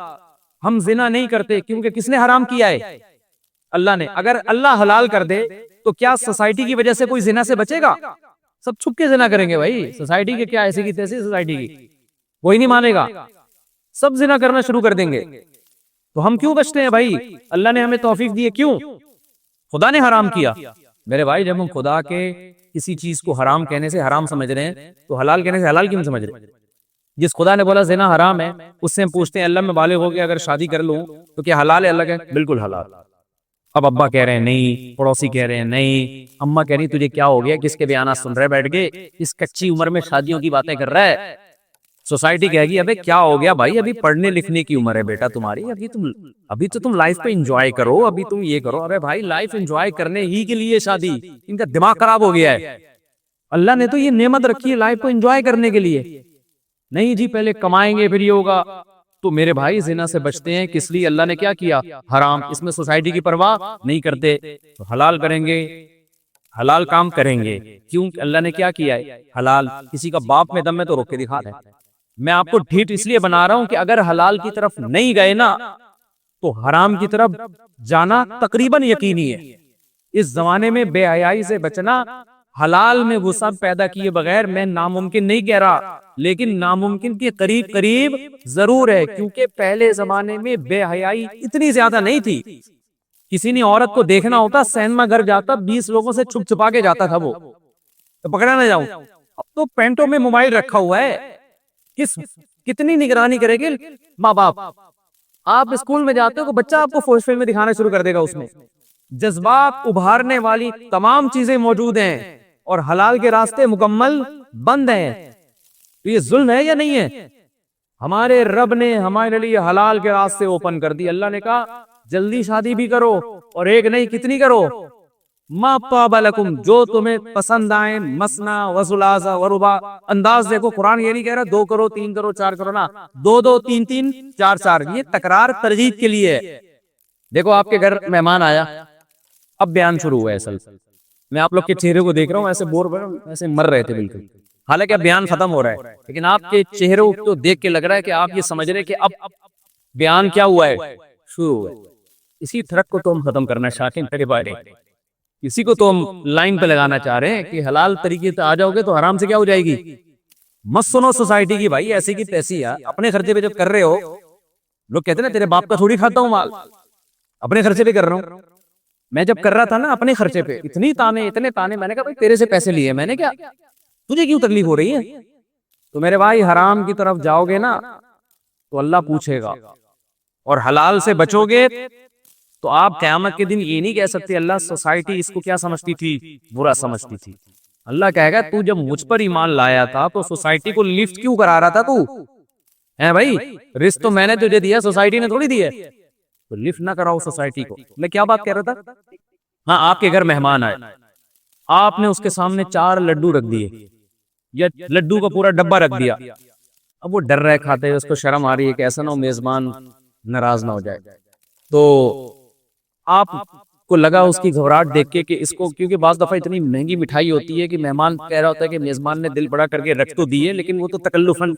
ہم زنا نہیں کرتے کیونکہ کس نے حرام کیا ہے؟ اللہ نے۔ اگر اللہ حلال کر دے تو کیا سوسائٹی کی وجہ سے کوئی زنا سے بچے گا؟ سب چھپ کے زنا کریں گے بھائی، سوسائٹی کے کیا ایسی کی تیسی سوسائٹی کی، کوئی نہیں مانے گا، سب زنا کرنا شروع کر دیں گے۔ تو ہم کیوں بچتے ہیں بھائی؟ اللہ نے ہمیں توفیق دی ہے، کیوں؟ خدا نے حرام کیا۔ میرے بھائی جب ہم خدا کے کسی چیز کو حرام کہنے سے حرام سمجھ رہے ہیں تو حلال کہنے سے حلال کیوں سمجھ رہے ہیں؟ جس خدا نے بولا زنا حرام ہے، اس سے ہم پوچھتے ہیں اللہ میں بالغ ہو گیا اگر شادی کر لوں تو کیا حلال ہے؟ اللہ کہے بالکل حلال۔ اب ابا کہہ رہے ہیں نہیں، پڑوسی کہہ رہے ہیں نہیں، اماں کہہ رہی تجھے کیا ہو گیا، کس کے بیانات سن رہے بیٹھ کے، اس کچی عمر میں شادیوں کی باتیں کر رہا ہے۔ سوسائٹی کہے گی ابے کیا ہو گیا بھائی، ابھی پڑھنے لکھنے کی عمر ہے بیٹا تمہاری، ابھی تو تم لائف پہ انجوائے کرو، ابھی تم یہ کرو۔ ابے بھائی لائف انجوائے کرنے ہی کے لیے شادی، ان کا دماغ خراب ہو گیا ہے۔ اللہ نے تو یہ نعمت رکھی ہے لائف کو انجوائے کرنے کے لیے، نہیں جی پہلے کمائیں گے پھر یہ ہوگا۔ تو میرے بھائی زنا سے بچتے ہیں کس لیے؟ اللہ نے کیا کیا؟ حرام۔ اس میں سوسائٹی کی پرواہ نہیں کرتے، تو حلال کریں گے، حلال کام کریں گے، کیوں؟ اللہ نے کیا کیا ہے؟ حلال۔ کسی کا باپ میں دم ہے تو روک کے دکھا دیں۔ میں آپ کو ڈھیٹ اس لیے بنا رہا ہوں کہ اگر حلال کی طرف نہیں گئے نا تو حرام کی طرف جانا تقریباً یقینی ہے۔ اس زمانے میں بے حیائی سے بچنا، حلال میں وسعت پیدا کیے بغیر، میں ناممکن نہیں کہہ رہا لیکن ناممکن کے قریب قریب ضرور ہے، کیونکہ پہلے زمانے میں بے حیائی اتنی زیادہ نہیں تھی۔ کسی نے عورت کو دیکھنا ہوتا سینما گھر جاتا، 20 لوگوں سے چھپ چھپا کے جاتا تھا وہ، تو پکڑا نہ جاؤں۔ اب تو پینٹوں میں موبائل رکھا ہوا ہے، کس کتنی نگرانی کرے گے ماں باپ. آپ اسکول میں جاتے ہو تو بچہ آپ کو فوش فلم میں دکھانا شروع کر دے گا, اس میں جذبات ابھارنے والی تمام چیزیں موجود ہیں اور حلال کے راستے مکمل بند ہیں. تو یہ ظلم ہے یا نہیں ہے؟ ہمارے رب نے ہمارے لیے حلال کے راستے اوپن کر دی. اللہ نے کہا جلدی شادی بھی کرو, اور ایک نہیں کتنی کرو. ما طاب لکم, جو تمہیں پسند آئیں, مسنا وثلاثا ورباع. انداز دیکھو, قرآن یہ نہیں کہہ رہا 2 کرو 3 کرو 4 کرو, نا 2 2 3 3 4 4. یہ تکرار ترغیب کے لیے ہے. دیکھو آپ کے گھر مہمان آیا, اب بیان شروع ہوا ہے. اصل میں آپ لوگ کے چہرے کو دیکھ رہا ہوں, ایسے بور ایسے مر رہے تھے بالکل, حالانکہ اب بیان ختم ہو رہا ہے, لیکن آپ کے چہروں کو دیکھ کے لگ رہا ہے کہ آپ یہ سمجھ رہے کہ اب بیان کیا ہوا ہے, شروع ہوا ہے. اسی تھرک کو تو ہم ختم کرنا چاہتے ہیں تیرے بارے. اسی کو تو ہم لائن پہ لگانا چاہ رہے ہیں کہ حلال طریقے سے آ جاؤ گے تو حرام سے کیا ہو جائے گی. مت سنو سوسائٹی کی, بھائی ایسی کی تیسی ہے. اپنے خرچے پہ جب کر رہے ہو, لوگ کہتے ہیں نا تیرے باپ کا تھوڑی کھاتا ہوں مال, اپنے خرچے پہ کر رہا ہوں. میں جب کر رہا تھا نا اپنے خرچے پہ, اتنے تانے, میں نے کہا بھائی تیرے سے پیسے لیے میں نے, کیا تجھے کیوں تکلیف ہو رہی ہے؟ تو میرے بھائی حرام کی طرف جاؤ گے نا تو اللہ پوچھے گا, اور حلال سے بچو گے تو آپ قیامت کے دن یہ نہیں کہہ سکتے اللہ سوسائٹی اس کو کیا سمجھتی تھی, برا سمجھتی تھی. اللہ کہے گا تو جب مجھ پر ایمان لایا تھا تو سوسائٹی کو لفٹ کیوں کرا رہا تھا تو ہے بھائی, رزق تو میں نے تجھے دیا, سوسائٹی نے تھوڑی دیا. تو لفٹ نہ کراؤ سوسائٹی کو. میں کیا بات کہہ رہا تھا, ہاں آپ کے گھر مہمان آئے, آپ نے اس کے سامنے 4 لڈو رکھ دیے, یا لڈو کا پورا ڈبہ رکھ دیا. اب وہ ڈر رہے کھاتے ہیں, اس کو شرم آ رہی ہے کہ ایسا نہ ہو میزبان ناراض نہ ہو جائے. تو آپ کو لگا اس کی گھبراہٹ دیکھ کے کہ اس کو, کیونکہ بعض دفعہ اتنی مہنگی مٹھائی ہوتی ہے کہ مہمان کہہ رہا ہوتا ہے کہ میزبان نے دل بڑا کر کے رکھ تو دیے, لیکن وہ تو تکلفاً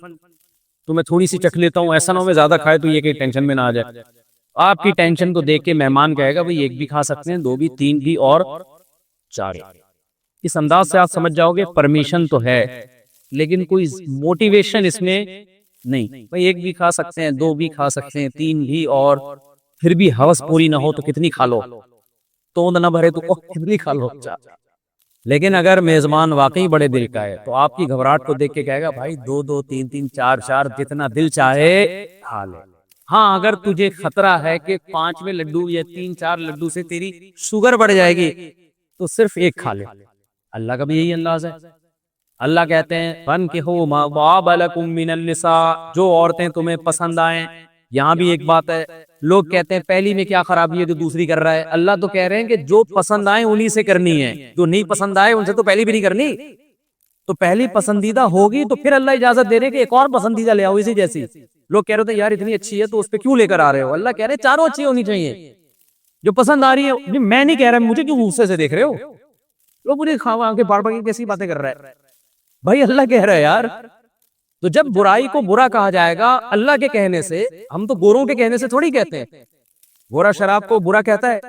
تو میں تھوڑی سی چکھ لیتا ہوں, ایسا نہ ہو میں زیادہ کھائے تو یہ کہ ٹینشن میں نہ آ جائے. آپ کی ٹینشن کو دیکھ کے مہمان کہے گا بھئی 1 بھی کھا سکتے ہیں, 2 بھی, 3 بھی, اور 4. اس انداز سے آپ سمجھ جاؤ گے پرمیشن تو ہے لیکن کوئی موٹیویشن اس میں نہیں. بھئی 1 بھی کھا سکتے ہیں, 2 بھی کھا سکتے ہیں, 3 بھی, اور پھر بھی ہوس پوری نہ ہو تو کتنی کھا لو, توند نہ بھرے تو کتنی کھا لو. لیکن اگر میزبان واقعی بڑے دل کا ہے تو آپ کی گھبراہٹ کو دیکھ کے کہے گا بھائی 2 2 3 3 4 4 جتنا دل چاہے کھا لے. ہاں اگر تجھے خطرہ ہے کہ 5ویں لڈو یا 3 4 لڈو سے تیری شوگر بڑھ جائے گی تو صرف 1 کھا لے. اللہ کا بھی یہی انداز ہے. اللہ کہتے ہیں فَانْكِحُوا مَا طَابَ لَكُم مِّنَ النِّسَاءِ, جو عورتیں تمہیں پسند آئیں. یہاں بھی ایک بات ہے, لوگ کہتے ہیں پہلی میں کیا خرابی ہے جو دوسری کر رہا ہے. اللہ تو کہہ رہے ہیں کہ جو پسند آئیں انہی سے کرنی ہے, جو نہیں پسند آئے ان سے تو پہلی بھی نہیں کرنی. تو پہلی پسندیدہ ہوگی تو پھر اللہ اجازت دے رہے کہ ایک اور پسندیدہ لے آؤ اسی جیسی. لوگ کہہ رہے تھے یار اتنی اچھی ہے تو اس پہ کیوں لے کر آ رہے ہو. اللہ کہہ رہے چاروں اچھی ہونی چاہیے, جو پسند آ رہی ہے. میں نہیں کہہ رہا, مجھے کیوں غصے سے دیکھ رہے ہو, لوگ مجھے کھاوا کے بار بار کیسی باتیں کر رہا ہے. بھائی اللہ کہہ رہا ہے یار, تو جب برائی کو برا کہا جائے گا اللہ کے کہنے سے, ہم تو گوروں کے کہنے سے تھوڑی کہتے ہیں. گورا شراب کو برا کہتا ہے؟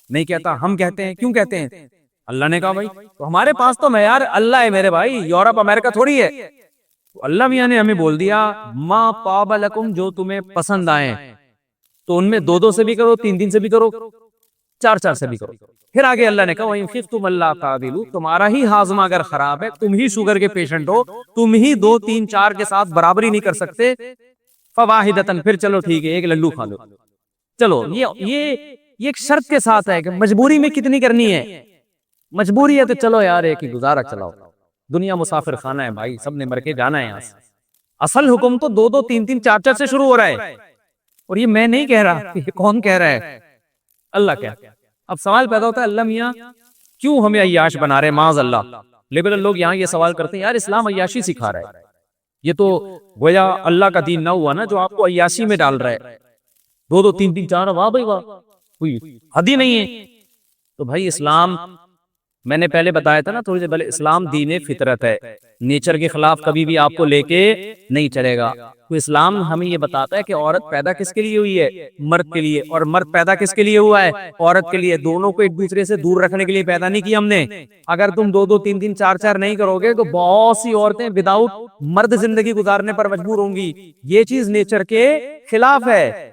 نہیں کہتا, ہم کہتے ہیں. کیوں کہتے ہیں؟ اللہ نے کہا بھائی, تو ہمارے پاس تو معیار اللہ ہے میرے بھائی, یورپ امریکہ تھوڑی ہے. تو اللہ میاں نے ہمیں بول دیا ما طاب لکم, جو تمہیں پسند آئیں تو ان میں 2 2 سے بھی کرو, 3 3 سے بھی کرو, 4 4 سے بھی کرو. پھر آگے اللہ نے کہا وَإِن خِفْتُمْ أَلَّا تَعْدِلُوا, تمہارا ہی ہاضمہ اگر خراب ہے, تم ہی شوگر کے پیشنٹ ہو, تم ہی 2 3 4 کے ساتھ برابری نہیں کر سکتے, فواحدتن, پھر چلو ٹھیک ہے 1 لڈو کھا لو. چلو یہ ایک شرط کے ساتھ ہے کہ مجبوری میں کتنی کرنی ہے. مجبوری ہے تو چلو یار ایک ہی گزارا چلاؤ. دنیا مسافر خانہ ہے بھائی, سب نے مر کے جانا ہے یہاں سے. اصل حکم تو 2 2 3 3 4 4 سے شروع ہو رہا ہے, اور یہ میں نہیں کہہ رہا, یہ کون کہہ رہا ہے؟ اللہ کہہ. اب سوال پیدا ہوتا ہے اللہ میاں کیوں ہمیں عیاش بنا رہے؟ معاذ اللہ. لبرل لوگ یہاں یہ سوال کرتے ہیں یار اسلام عیاشی سکھا رہا ہے, یہ تو گویا اللہ کا دین نہ ہوا نا جو آپ کو عیاشی میں ڈال رہا ہے. 2 2 3 3 4, واہ بھائی واہ, کوئی حد ہی نہیں ہے. تو بھائی اسلام میں نے پہلے بتایا تھا نا تھوڑی دیر پہلے, اسلام دین فطرت ہے, نیچر کے خلاف کبھی بھی آپ کو لے کے نہیں چلے گا. تو اسلام ہمیں یہ بتاتا ہے کہ عورت پیدا کس کے لیے ہوئی ہے؟ مرد کے لیے. اور مرد پیدا کس کے لیے ہوا ہے؟ عورت کے لیے. دونوں کو ایک دوسرے سے دور رکھنے کے لیے پیدا نہیں کیا ہم نے. اگر تم 2 2 3 3 4 4 نہیں کرو گے تو بہت سی عورتیں وداؤٹ مرد زندگی گزارنے پر مجبور ہوں گی. یہ چیز نیچر کے خلاف ہے,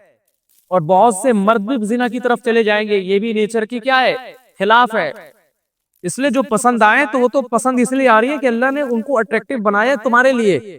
اور بہت سے مرد بھی زنا کی طرف چلے جائیں گے, یہ بھی نیچر کی کیا ہے؟ خلاف ہے. اس لیے جو پسند آئے تو وہ تو پسند اس لیے آ رہی ہے کہ اللہ نے ان کو اٹریکٹیو بنایا تمہارے لیے,